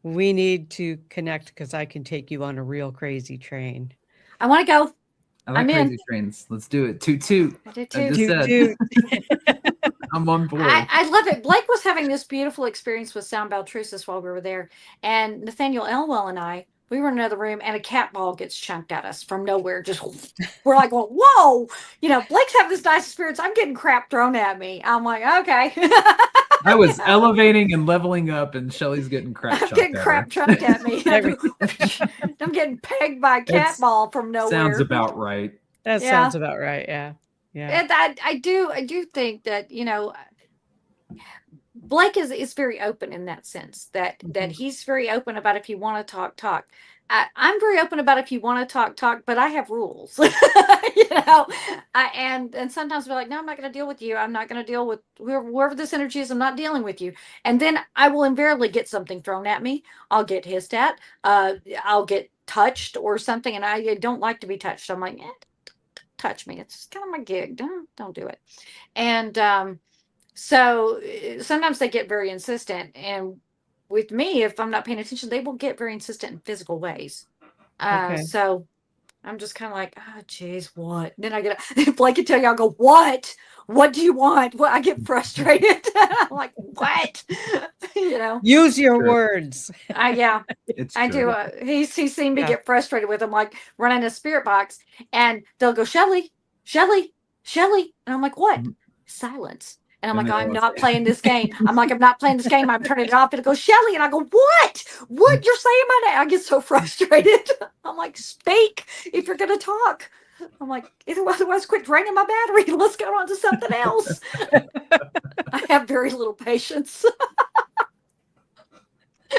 Speaker 1: We need to connect, because I can take you on a real crazy train.
Speaker 2: I want to go.
Speaker 3: I like crazy trains. Let's do it. Toot toot.
Speaker 2: I did too.
Speaker 3: I'm on board.
Speaker 2: I love it. Blake was having this beautiful experience with Sam Baltrusis while we were there, and Nathaniel Elwell and I we were in another room and a cat ball gets chunked at us from nowhere. Just we're like, well, whoa, Blake's having this nice experience. I'm getting crap thrown at me. I'm like, okay.
Speaker 3: I was elevating and leveling up, and Shelly's getting crap chunked
Speaker 2: at me. I'm getting pegged by a cat ball from nowhere.
Speaker 3: Sounds about right.
Speaker 1: That sounds about right. Yeah. Yeah.
Speaker 2: And I do think that, Blake is very open in that sense, that he's very open about if you want to talk. I'm very open about if you want to talk, but I have rules, and sometimes we're like, no, I'm not going to deal with you. I'm not going to deal with whoever this energy is. I'm not dealing with you. And then I will invariably get something thrown at me. I'll get hissed at. I'll get touched or something. And I don't like to be touched. I'm like, touch me. It's kind of my gig. Don't do it. And, so sometimes they get very insistent, and with me, if I'm not paying attention, they will get very insistent in physical ways. So I'm just kind of like, oh, geez, what? Then I get Blake can tell you, I'll go, what? What do you want? Well, I get frustrated. I'm like, what?
Speaker 1: Use your words.
Speaker 2: Yeah, I do. He's seen me get frustrated with him, like running a spirit box, and they'll go, Shelly, and I'm like, what? Silence. And I'm like, I'm not playing this game. I'm not playing this game. I'm turning it off. And it goes, Shelly. And I go, what? What? You're saying my name? I get so frustrated. I'm like, speak if you're going to talk. I'm like, otherwise quit draining my battery. Let's go on to something else. I have very little patience.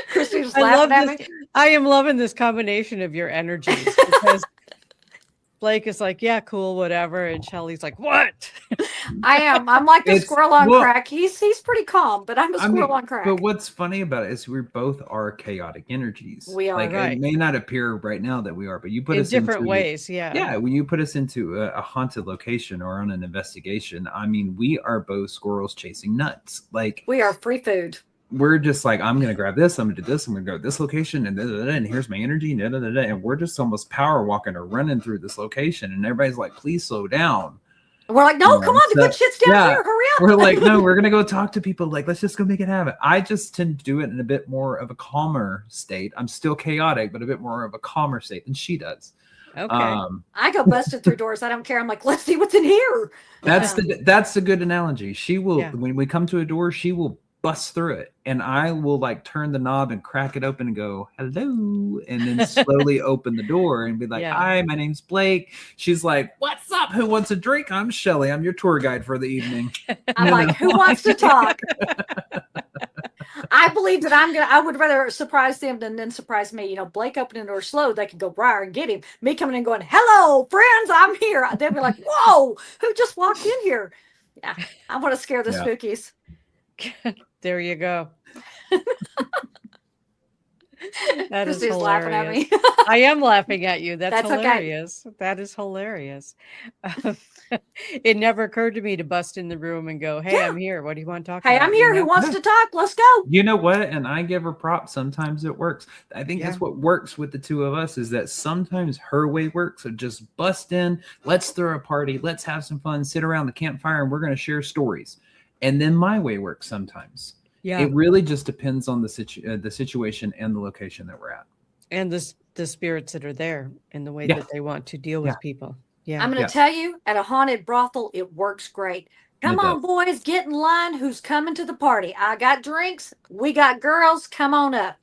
Speaker 2: Kristina's laughing at me.
Speaker 1: I am loving this combination of your energies, because Blake is like, yeah, cool, whatever. And Shelly's like, what?
Speaker 2: I am. I'm like the squirrel on crack. He's pretty calm, but I'm a squirrel on crack.
Speaker 3: But what's funny about it is we both are chaotic energies.
Speaker 2: We are.
Speaker 3: Like, it may not appear right now that we are, but you put us
Speaker 1: in different ways. Yeah.
Speaker 3: Yeah. When you put us into a haunted location or on an investigation, I mean, we are both squirrels chasing nuts. Like,
Speaker 2: we are free food.
Speaker 3: We're just like, I'm going to grab this. I'm going to do this. I'm going to go to this location and here's my energy. And we're just almost power walking or running through this location. And everybody's like, please slow down.
Speaker 2: We're like, no, come on. The good shit's down here. Hurry up.
Speaker 3: We're like, no, we're going to go talk to people. Like, let's just go make it happen. I just tend to do it in a bit more of a calmer state. I'm still chaotic, but a bit more of a calmer state than she does.
Speaker 1: Okay.
Speaker 2: I go busted through doors. I don't care. I'm like, let's see what's in here.
Speaker 3: That's a good analogy. She will, when we come to a door, she will bust through it, and I will like turn the knob and crack it open and go hello, and then slowly open the door and be like, hi, my name's Blake. She's like, what's up? Who wants a drink? I'm Shelly. I'm your tour guide for the evening.
Speaker 2: I'm like, who wants to talk? I believe that I would rather surprise them than surprise me. Blake opening the door slow, they could go briar and get him. Me coming in going, hello, friends, I'm here. They'd be like, whoa, who just walked in here? Yeah, I want to scare the spookies.
Speaker 1: There you go. That is hilarious.
Speaker 2: Laughing at me.
Speaker 1: I am laughing at you. That's hilarious. Okay. That is hilarious. It never occurred to me to bust in the room and go, hey, I'm here. What do you want to talk about?
Speaker 2: Hey, I'm here. Who wants to talk? Let's go.
Speaker 3: You know what? And I give her props. Sometimes it works. I think that's what works with the two of us, is that sometimes her way works. So just bust in. Let's throw a party. Let's have some fun. Sit around the campfire and we're going to share stories. And then my way works sometimes. Yeah, it really just depends on the situation and the location that we're at,
Speaker 1: and the spirits that are there and the way that they want to deal with people. Yeah,
Speaker 2: I'm going to tell you, at a haunted brothel, it works great. Come on, boys, get in line. Who's coming to the party? I got drinks. We got girls. Come on up.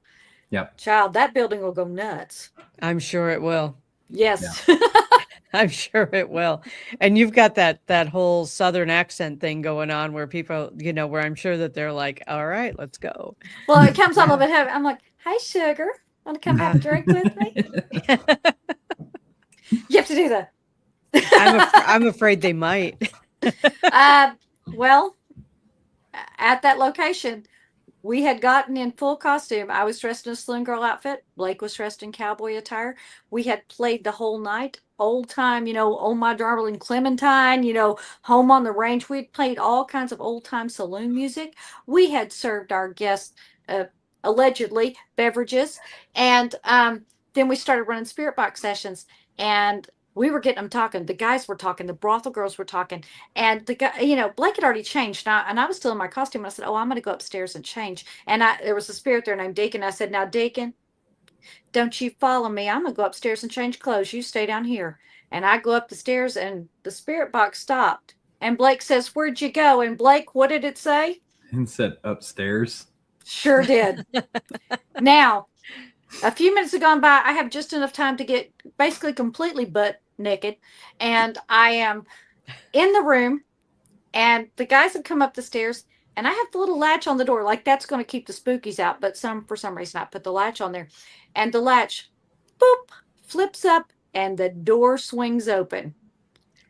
Speaker 3: Yep,
Speaker 2: child, that building will go nuts.
Speaker 1: I'm sure it will.
Speaker 2: Yes.
Speaker 1: Yeah. I'm sure it will. And you've got that whole Southern accent thing going on where people, where I'm sure that they're like, all right, let's go.
Speaker 2: Well, it comes on a little bit heavy. I'm like, hi, sugar. Want to come have a drink with me? You have to do that.
Speaker 1: I'm afraid they might.
Speaker 2: Well, at that location, we had gotten in full costume. I was dressed in a saloon girl outfit. Blake was dressed in cowboy attire. We had played the whole night. Old time, Oh My Darling Clementine, Home on the Range. We'd played all kinds of old time saloon music. We had served our guests, allegedly, beverages. And then we started running spirit box sessions. And we were getting them talking. The guys were talking. The brothel girls were talking. And the guy, Blake had already changed. And I was still in my costume. And I said, oh, I'm going to go upstairs and change. And there was a spirit there named Deacon. I said, now, Deacon, don't you follow me. I'm going to go upstairs and change clothes. You stay down here. And I go up the stairs and the spirit box stopped. And Blake says, where'd you go? And Blake, what did it say?
Speaker 3: And said upstairs.
Speaker 2: Sure did. Now, a few minutes have gone by. I have just enough time to get basically completely butt naked. And I am in the room. And the guys have come up the stairs. And I have the little latch on the door. Like, that's going to keep the spookies out. But for some reason, I put the latch on there. And the latch, boop, flips up. And the door swings open.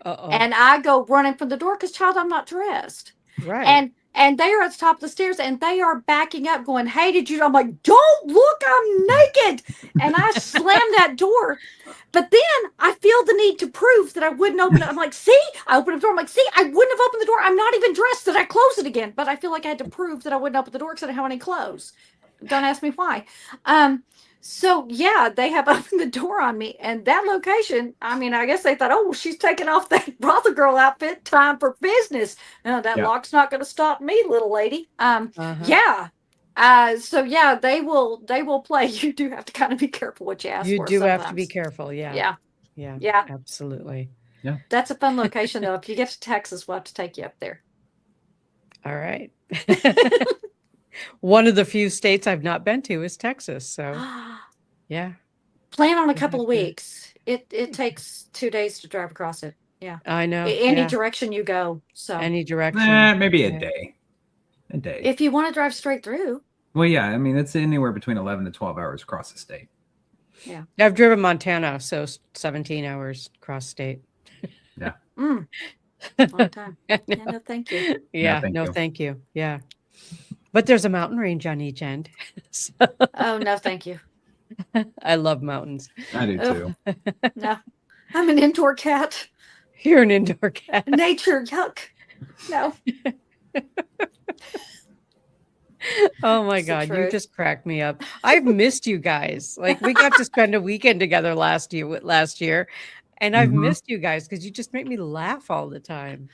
Speaker 1: Uh-oh.
Speaker 2: And I go running from the door because, child, I'm not dressed.
Speaker 1: Right.
Speaker 2: And they are at the top of the stairs and they are backing up going, hey, did you? I'm like, don't look, I'm naked. And I slammed that door. But then I feel the need to prove that I wouldn't open it. I'm like, see, I opened the door. I'm like, see, I wouldn't have opened the door. I'm not even dressed. Did I close it again? But I feel like I had to prove that I wouldn't open the door because I didn't have any clothes. Don't ask me why. So, yeah, they have opened the door on me. And that location, I mean, I guess they thought, oh, she's taking off that brothel girl outfit. Time for business. No, that lock's not going to stop me, little lady. Yeah. So, yeah, they will play. You do have to kind of be careful what you ask for.
Speaker 1: You do
Speaker 2: sometimes.
Speaker 1: have to be careful.
Speaker 2: Yeah.
Speaker 1: Yeah. Absolutely.
Speaker 3: Yeah.
Speaker 2: That's a fun location, though. If you get to Texas, we'll have to take you up there.
Speaker 1: All right. One of the few states I've not been to is Texas. So, yeah.
Speaker 2: Plan on a couple of weeks. It takes 2 days to drive across it. Yeah.
Speaker 1: I know.
Speaker 2: Any direction you go. So
Speaker 1: any direction.
Speaker 3: Maybe a day. A day.
Speaker 2: If you want to drive straight through.
Speaker 3: Well, yeah. I mean, it's anywhere between 11 to 12 hours across the state.
Speaker 2: Yeah.
Speaker 1: I've driven Montana, so 17 hours cross state.
Speaker 3: Yeah.
Speaker 2: Long time. Yeah, no, thank you.
Speaker 1: Yeah. No, thank you. Yeah. But there's a mountain range on each end. So.
Speaker 2: Oh, no, thank you.
Speaker 1: I love mountains.
Speaker 3: I do too.
Speaker 2: No, I'm an indoor cat.
Speaker 1: You're an indoor cat.
Speaker 2: Nature, yuck. No.
Speaker 1: Oh my God, you just cracked me up. I've missed you guys. Like, we got to spend a weekend together last year, and I've missed you guys because you just make me laugh all the time.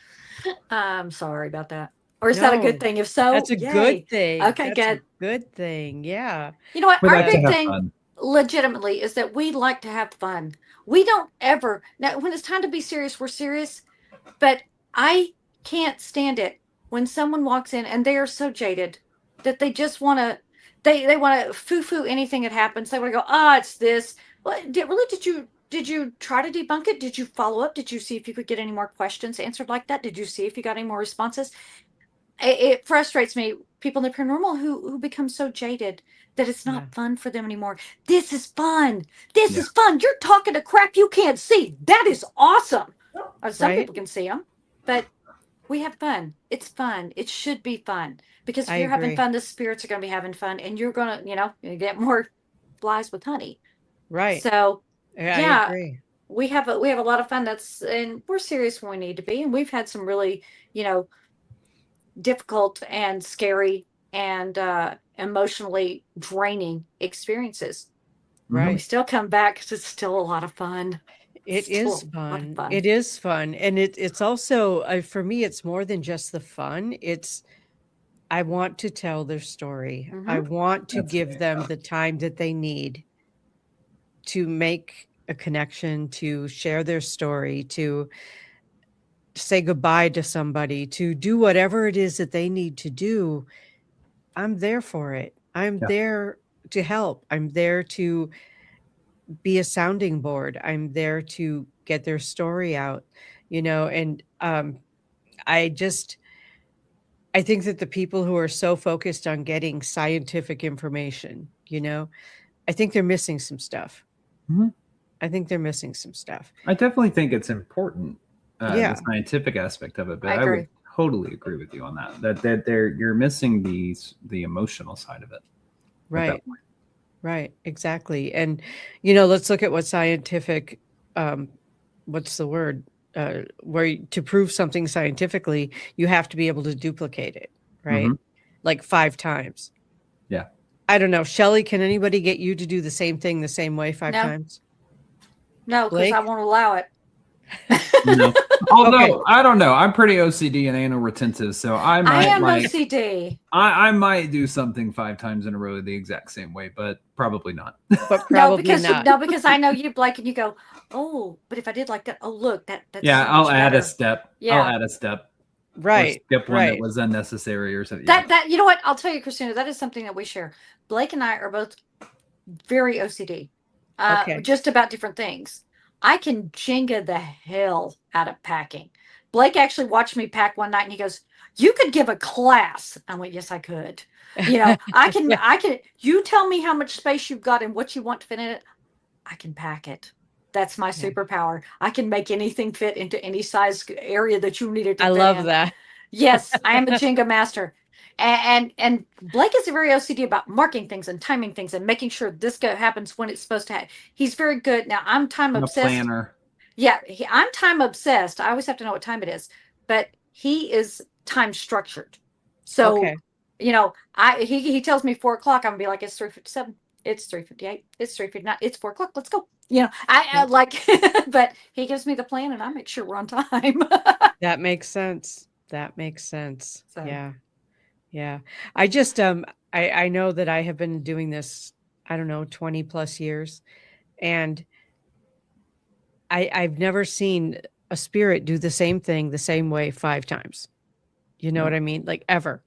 Speaker 2: I'm sorry about that. Or is that a good thing? If so,
Speaker 1: that's a good thing.
Speaker 2: Okay,
Speaker 1: that's good thing. Yeah.
Speaker 2: You know what? Our big thing,
Speaker 3: fun.
Speaker 2: Legitimately, is that we like to have fun. We don't ever. Now, when it's time to be serious, we're serious. But I can't stand it when someone walks in and they are so jaded that they just want to. They want to foo-foo anything that happens. They want to go, it's this. Well, did you try to debunk it? Did you follow up? Did you see if you could get any more questions answered like that? Did you see if you got any more responses? It frustrates me, people in the paranormal who become so jaded that it's not fun for them anymore. This is fun. This is fun. You're talking to crap you can't see. That is awesome. Some people can see them, but we have fun. It's fun. It should be fun because if you're having fun, the spirits are going to be having fun, and you're going to, you get more flies with honey.
Speaker 1: Right.
Speaker 2: So
Speaker 1: I agree.
Speaker 2: We have a lot of fun. And we're serious when we need to be, and we've had some really, difficult and scary and emotionally draining experiences.
Speaker 1: Right.
Speaker 2: We still come back because it's still a lot of fun.
Speaker 1: It is fun. It is fun. And it's also, for me, it's more than just the fun. I want to tell their story. I want to give them the time that they need to make a connection, to share their story, to say goodbye to somebody, to do whatever it is that they need to do. I'm there for it. I'm there to help. I'm there to be a sounding board. I'm there to get their story out, and I think that the people who are so focused on getting scientific information, I think they're missing some stuff. I think they're missing some stuff.
Speaker 3: I definitely think it's important. The scientific aspect of it, but I would totally agree with you on that you're missing the emotional side of it.
Speaker 1: Right, exactly. And let's look at what scientific what's the word, where to prove something scientifically you have to be able to duplicate it, right? Like 5 times.
Speaker 3: Yeah.
Speaker 1: I don't know, Shelly, can anybody get you to do the same thing the same way 5 times?
Speaker 2: No, because I won't allow it.
Speaker 3: No. Although I don't know, I'm pretty OCD and anal retentive, so I
Speaker 2: am
Speaker 3: like
Speaker 2: OCD.
Speaker 3: I might do something 5 times in a row the exact same way, but probably not.
Speaker 1: But probably not.
Speaker 2: because I know you, Blake, and you go, oh, but if I did like that, oh look, that's
Speaker 3: yeah,
Speaker 2: so
Speaker 3: I'll
Speaker 2: much
Speaker 3: add
Speaker 2: better.
Speaker 3: a step.
Speaker 2: Yeah.
Speaker 3: I'll add a step.
Speaker 1: Right.
Speaker 3: Or skip one that was unnecessary or something.
Speaker 2: That you know what? I'll tell you, Kristina, that is something that we share. Blake and I are both very OCD. Just about different things. I can Jenga the hell out of packing. Blake actually watched me pack one night and he goes, you could give a class. I went, yes, I could. You know, I can, you tell me how much space you've got and what you want to fit in it. I can pack it. That's my superpower. I can make anything fit into any size area that you need it to fit in.
Speaker 1: I love that.
Speaker 2: Yes, I am a Jenga master. And Blake is very OCD about marking things and timing things and making sure this happens when it's supposed to happen. He's very good. Now I'm time obsessed.
Speaker 3: A planner.
Speaker 2: Yeah, I'm time obsessed. I always have to know what time it is, but he is time structured. So, you know, he tells me 4 o'clock. I'm gonna be like, it's 3:57. It's 3:58. It's 3:59. It's 4 o'clock. Let's go. You know, I like, but he gives me the plan and I make sure we're on time.
Speaker 1: That makes sense. That makes sense.
Speaker 2: So.
Speaker 1: Yeah. Yeah. I just, I know that I have been doing this, I don't know, 20 plus years. And I've never seen a spirit do the same thing the same way 5 times. You know what I mean? Like ever.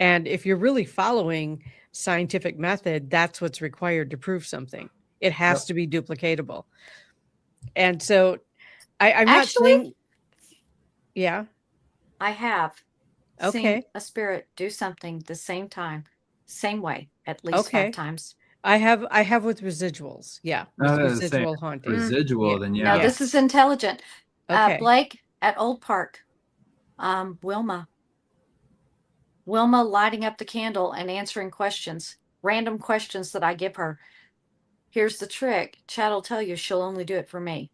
Speaker 1: And if you're really following scientific method, that's what's required to prove something. It has to be duplicatable. And so I'm not saying, yeah.
Speaker 2: I have seen a spirit do something the same time, same way, at least 5 times.
Speaker 1: I have with residuals. Yeah. With residual haunting.
Speaker 3: Residual, then yeah.
Speaker 2: No, this is intelligent. Blake at Old Park. Wilma lighting up the candle and answering questions, random questions that I give her. Here's the trick. Chad will tell you she'll only do it for me.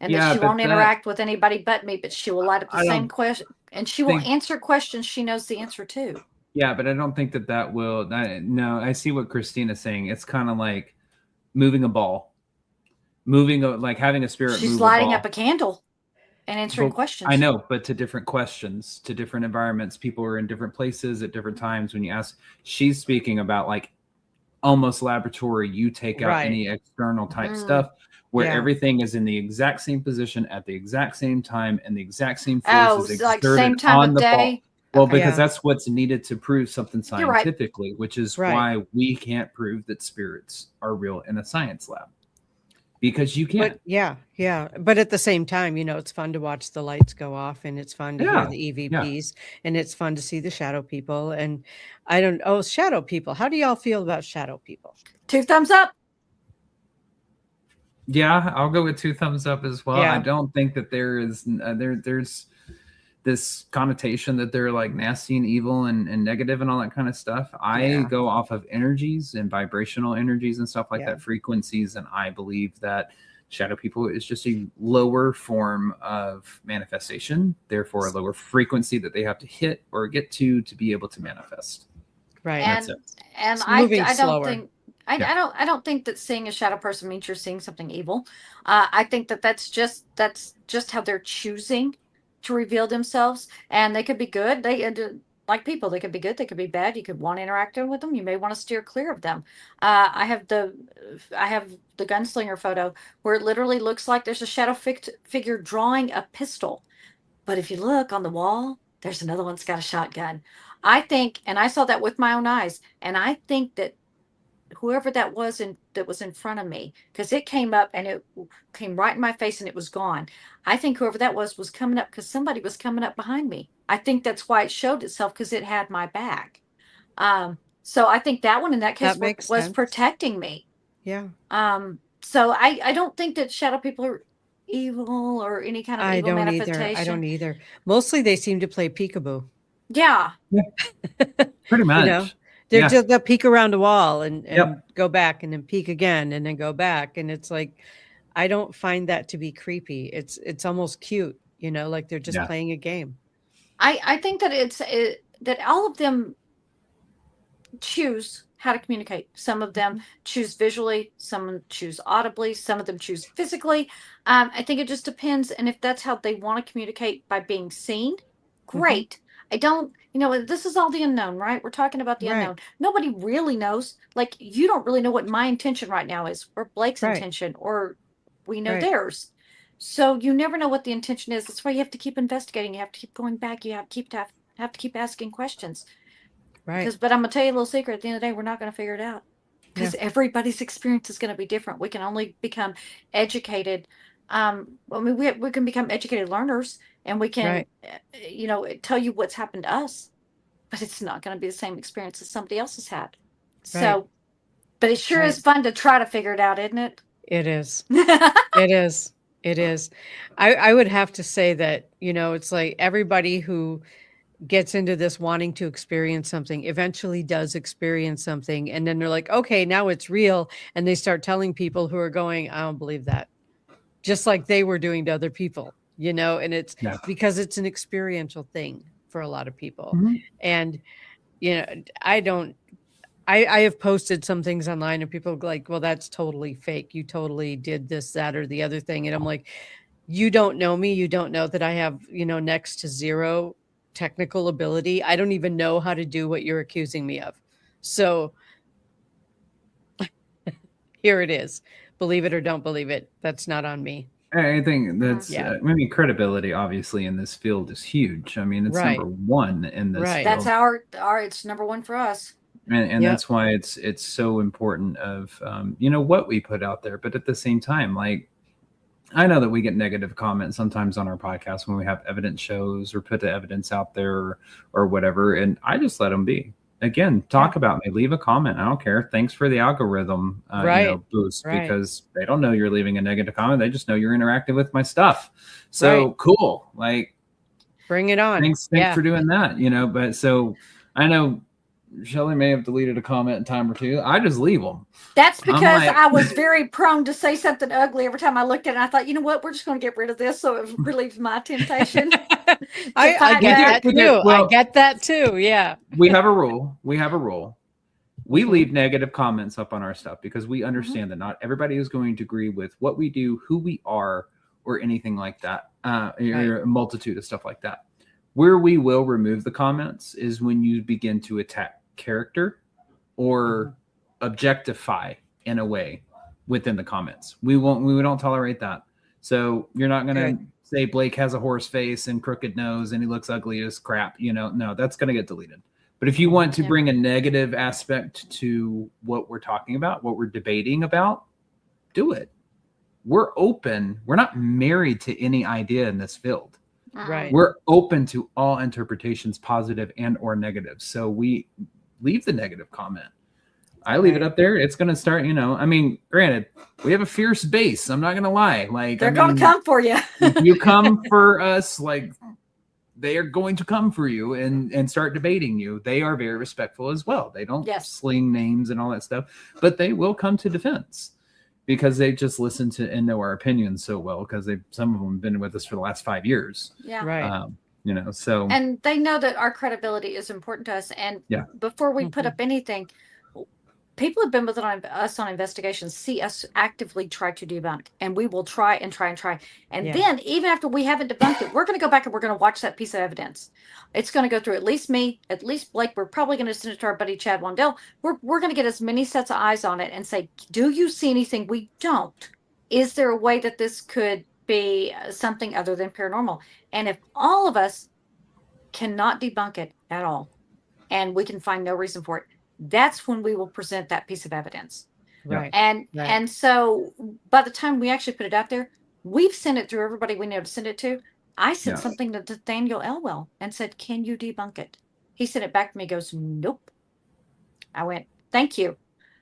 Speaker 2: And that she won't interact with anybody but me, but she will light up the same question. And she will answer questions she knows the answer to.
Speaker 3: Yeah, but I don't think that will. No, I see what Kristina's saying. It's kind of like moving a ball. Like having a spirit
Speaker 2: She's
Speaker 3: move
Speaker 2: lighting
Speaker 3: a ball.
Speaker 2: Up a candle and answering questions.
Speaker 3: I know, but to different questions, to different environments. People are in different places at different times. When you ask, she's speaking about like almost laboratory. You take out any external type stuff. Where everything is in the exact same position at the exact same time and the exact same force is exerted like same time on of the day. Ball. Well, because that's what's needed to prove something scientifically, which is why we can't prove that spirits are real in a science lab. Because you can't.
Speaker 1: But But at the same time, you know, it's fun to watch the lights go off and it's fun to hear the EVPs and it's fun to see the shadow people. And shadow people. How do y'all feel about shadow people?
Speaker 2: 2 thumbs up.
Speaker 3: Yeah, I'll go with 2 thumbs up as well. I don't think that there is there's this connotation that they're like nasty and evil and negative and all that kind of stuff. I go off of energies and vibrational energies and stuff like that, frequencies, and I believe that shadow people is just a lower form of manifestation, therefore a lower frequency that they have to hit or get to be able to manifest.
Speaker 1: Right.
Speaker 2: And I don't think I don't think that seeing a shadow person means you're seeing something evil. I think that's just how they're choosing to reveal themselves, and they could be good. They like people. They could be good. They could be bad. You could want to interact with them. You may want to steer clear of them. I have the gunslinger photo where it literally looks like there's a shadow figure drawing a pistol, but if you look on the wall, there's another one that's got a shotgun. I think, and I saw that with my own eyes, and I think that whoever that was in front of me, because it came up and it came right in my face and it was gone. I think whoever that was coming up because somebody was coming up behind me. I think that's why it showed itself, because it had my back. So I think that one in that case was protecting me.
Speaker 1: Yeah.
Speaker 2: So I don't think that shadow people are evil or any kind of evil manifestation.
Speaker 1: I don't either. Mostly they seem to play peekaboo.
Speaker 2: Yeah.
Speaker 3: Pretty much.
Speaker 1: You know? They'll peek around the wall and go back and then peek again and then go back. And it's like, I don't find that to be creepy. It's almost cute, you know, like they're just playing a game.
Speaker 2: I think that that all of them choose how to communicate. Some of them choose visually, some choose audibly, some of them choose physically. I think it just depends. And if that's how they want to communicate by being seen, great. I don't, this is all the unknown, right? We're talking about the unknown. Nobody really knows. Like, you don't really know what my intention right now is, or Blake's intention, or we know theirs. So you never know what the intention is. That's why you have to keep investigating. You have to keep going back. You have to keep asking questions. Right. But I'm going to tell you a little secret. At the end of the day, we're not going to figure it out, because everybody's experience is going to be different. We can only become educated. We can become educated learners, and we can, tell you what's happened to us, but it's not going to be the same experience as somebody else has had. So, but it sure is fun to try to figure it out, isn't it?
Speaker 1: It is. It is. It is. I would have to say that, it's like everybody who gets into this wanting to experience something eventually does experience something. And then they're like, okay, now it's real. And they start telling people who are going, I don't believe that. Just like they were doing to other people, and it's because it's an experiential thing for a lot of people. And, I have posted some things online and people are like, well, that's totally fake. You totally did this, that, or the other thing. And I'm like, you don't know me. You don't know that I have, next to zero technical ability. I don't even know how to do what you're accusing me of. So here it is. Believe it or don't believe it. That's not on me.
Speaker 3: I think that's, credibility obviously in this field is huge. I mean, it's number one in this field.
Speaker 2: That's it's number one for us.
Speaker 3: And that's why it's so important of, what we put out there. But at the same time, like, I know that we get negative comments sometimes on our podcast when we have evidence shows or put the evidence out there or whatever. And I just let them be. Again, talk about me, leave a comment. I don't care. Thanks for the algorithm boost, because they don't know you're leaving a negative comment. They just know you're interacting with my stuff. So cool. Like,
Speaker 1: bring it on.
Speaker 3: Thanks for doing that. But so I know Shelly may have deleted a comment a time or two. I just leave them.
Speaker 2: That's because I was very prone to say something ugly every time I looked at it. I thought, you know what? We're just going to get rid of this, so it relieves my temptation.
Speaker 1: I get that too. Well, I get that too. Yeah.
Speaker 3: We have a rule. We leave negative comments up on our stuff because we understand that not everybody is going to agree with what we do, who we are, or anything like that. Or a multitude of stuff like that. Where we will remove the comments is when you begin to attack character or objectify in a way within the comments. We don't tolerate that. So you're not going to say Blake has a horse face and crooked nose and he looks ugly as crap. No, that's going to get deleted. But if you want to bring a negative aspect to what we're talking about, what we're debating about, do it. We're open. We're not married to any idea in this field.
Speaker 1: Right.
Speaker 3: We're open to all interpretations, positive and or negative. So we leave the negative comment. I leave it up there. It's going to start, I mean, granted, we have a fierce base. I'm not going to lie. Like,
Speaker 2: they're going to come for you.
Speaker 3: If you come for us, like, they are going to come for you and start debating you. They are very respectful as well. They don't sling names and all that stuff, but they will come to defense because they just listen to and know our opinions so well, because some of them have been with us for the last 5 years.
Speaker 2: Yeah.
Speaker 1: Right.
Speaker 3: So.
Speaker 2: And they know that our credibility is important to us. And before we put up anything, people have been with us on investigations, see us actively try to debunk, and we will try and try and try. And then even after we haven't debunked it, we're going to go back and we're going to watch that piece of evidence. It's going to go through at least me, at least Blake. We're probably going to send it to our buddy Chad Wandell. We're going to get as many sets of eyes on it and say, do you see anything we don't? Is there a way that this could be something other than paranormal? And if all of us cannot debunk it at all, and we can find no reason for it, that's when we will present that piece of evidence.
Speaker 1: Right.
Speaker 2: And so by the time we actually put it out there, we've sent it through everybody we know to send it to. I sent something to Nathaniel Elwell and said, can you debunk it? He sent it back to me, goes, nope. I went, thank you.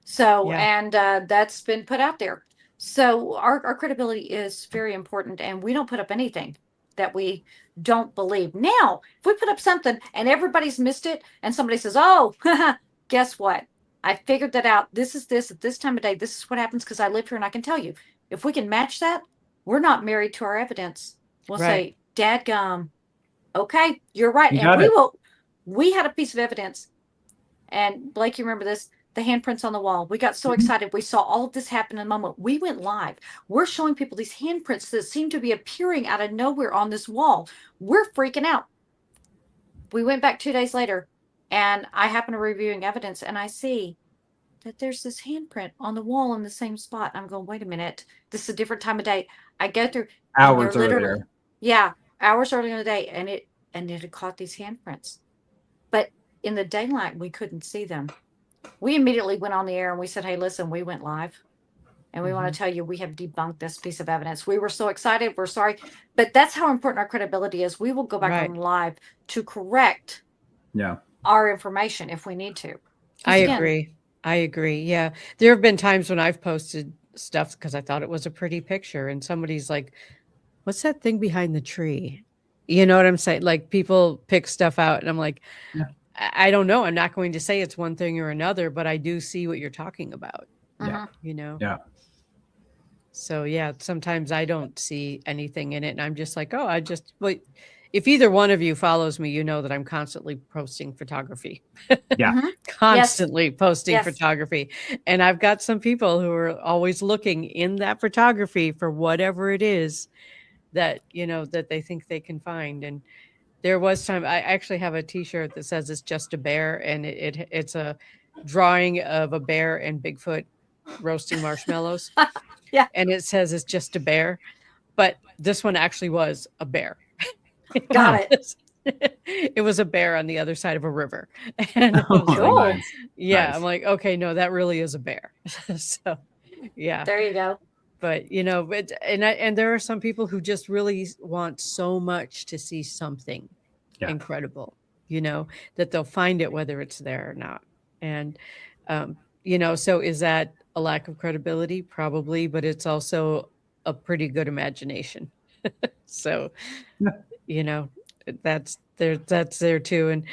Speaker 2: So, and that's been put out there. So our credibility is very important, and we don't put up anything that we don't believe. Now, if we put up something and everybody's missed it and somebody says, oh, guess what? I figured that out. This is this at this time of day. This is what happens because I live here and I can tell you. If we can match that, we're not married to our evidence. We'll say, dadgum, okay, you're right. And we had a piece of evidence And Blake, you remember this? The handprints on the wall. We got so excited. We saw all of this happen in a moment. We went live. We're showing people these handprints that seem to be appearing out of nowhere on this wall. We're freaking out. We went back 2 days later, and I happen to be reviewing evidence, and I see that there's this handprint on the wall in the same spot. I'm going, wait a minute. This is a different time of day. I go through
Speaker 3: Hours earlier.
Speaker 2: Yeah, hours earlier in the day, and it had caught these handprints. But in the daylight, we couldn't see them. We immediately went on the air and we said, hey, listen, we went live. And we want to tell you, we have debunked this piece of evidence. We were so excited. We're sorry. But that's how important our credibility is. We will go back on live to correct our information if we need to.
Speaker 1: I agree. Yeah. There have been times when I've posted stuff because I thought it was a pretty picture. And somebody's like, what's that thing behind the tree? You know what I'm saying? Like people pick stuff out and I'm like, I don't know. I'm not going to say it's one thing or another, but I do see what you're talking about. You know?
Speaker 3: Yeah.
Speaker 1: So yeah, sometimes I don't see anything in it. And I'm just like, oh, if either one of you follows me, you know that I'm constantly posting photography. Constantly posting photography. And I've got some people who are always looking in that photography for whatever it is that, you know, that they think they can find. And there was time, I actually have a t-shirt that says it's just a bear. And it's a drawing of a bear and Bigfoot roasting marshmallows. And it says it's just a bear. But this one actually was a bear.
Speaker 2: Got it.
Speaker 1: It was a bear on the other side of a river. And I was like, nice. I'm like, okay, no, that really is a bear. So yeah.
Speaker 2: There you go.
Speaker 1: But you know, and there are some people who just really want so much to see something incredible, you know, that they'll find it whether it's there or not. And you know, so is that a lack of credibility? Probably, but it's also a pretty good imagination. So you know, that's there too. And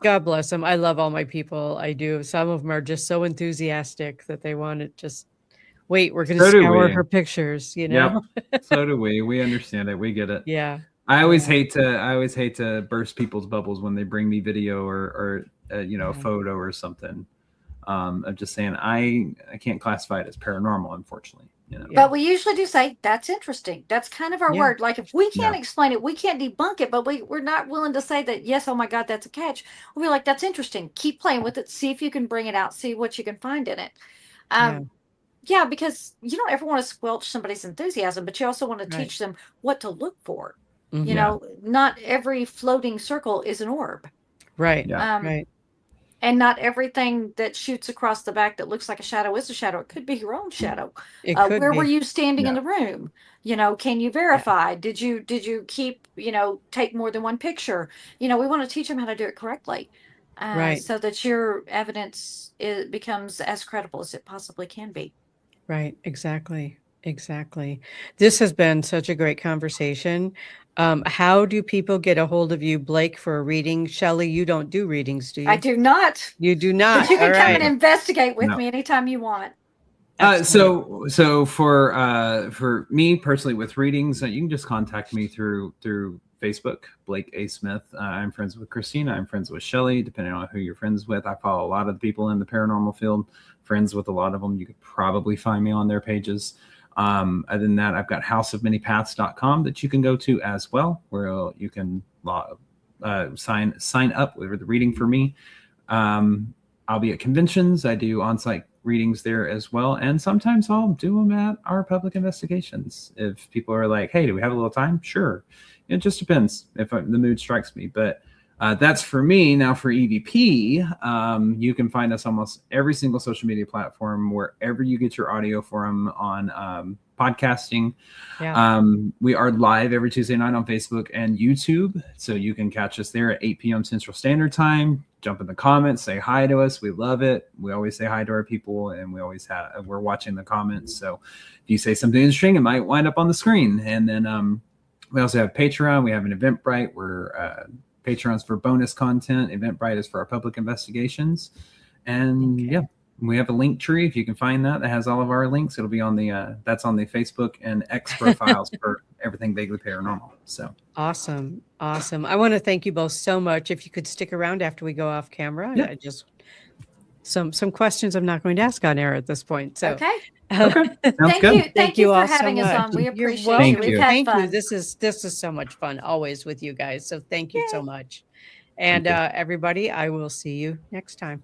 Speaker 1: God bless them. I love all my people. I do. Some of them are just so enthusiastic that they want to just wait. We're going to scour her pictures, you know?
Speaker 3: So do we. We understand it. We get it.
Speaker 1: Yeah.
Speaker 3: I always hate to burst people's bubbles when they bring me video or you know, a photo or something. I'm just saying I can't classify it as paranormal, unfortunately. You know?
Speaker 2: But we usually do say that's interesting. That's kind of our word. Like if we can't explain it, we can't debunk it, but we're not willing to say that, yes, oh my God, that's a catch. We'll be like, that's interesting. Keep playing with it. See if you can bring it out. See what you can find in it. Yeah, because you don't ever want to squelch somebody's enthusiasm, but you also want to teach them what to look for. You know, not every floating circle is an orb.
Speaker 1: Right. Right.
Speaker 2: And not everything that shoots across the back that looks like a shadow is a shadow. It could be your own shadow. Where were you standing in the room? You know, can you verify? Did you keep, you know, take more than one picture? You know, we want to teach them how to do it correctly. So that your evidence becomes as credible as it possibly can be.
Speaker 1: Right. Exactly. This has been such a great conversation. How do people get a hold of you, Blake, for a reading? Shelly, you don't do readings, do you?
Speaker 2: I do not.
Speaker 1: You do not.
Speaker 2: But you can come and investigate with me anytime you want.
Speaker 3: So for me personally with readings, you can just contact me through Facebook, Blake A. Smith. I'm friends with Kristina. I'm friends with Shelly, depending on who you're friends with. I follow a lot of the people in the paranormal field, friends with a lot of them. You could probably find me on their pages. Other than that, I've got houseofmanypaths.com that you can go to as well, where you can sign up with the reading for me. I'll be at conventions. I do on-site readings there as well. And sometimes I'll do them at our public investigations. If people are like, hey, do we have a little time? Sure. It just depends if the mood strikes me. But that's for me. Now for EVP, you can find us almost every single social media platform, wherever you get your audio from on podcasting. We are live every Tuesday night on Facebook and YouTube. So you can catch us there at 8 p.m. Central Standard Time. Jump in the comments, say hi to us. We love it. We always say hi to our people, and we're watching the comments. So if you say something interesting, it might wind up on the screen. And then we also have Patreon. We have an Eventbrite. We're Patreon's for bonus content. Eventbrite is for our public investigations. And we have a link tree. If you can find that has all of our links. It'll be on that's on the Facebook and X profiles for everything Vaguely Paranormal. So
Speaker 1: awesome. I want to thank you both so much. If you could stick around after we go off camera, I just some questions I'm not going to ask on air at this point. So
Speaker 2: okay.
Speaker 3: Okay. Sounds
Speaker 2: Thank
Speaker 3: good.
Speaker 2: you. Thank you for
Speaker 1: all so
Speaker 2: having us
Speaker 1: much.
Speaker 2: on. We
Speaker 1: You're
Speaker 2: appreciate
Speaker 1: welcome.
Speaker 2: you. We've had
Speaker 1: Thank you.
Speaker 2: fun.
Speaker 1: This is so much fun always with you guys. So thank you so
Speaker 2: Yay.
Speaker 1: much. And
Speaker 3: you.
Speaker 1: everybody, I will see you next time.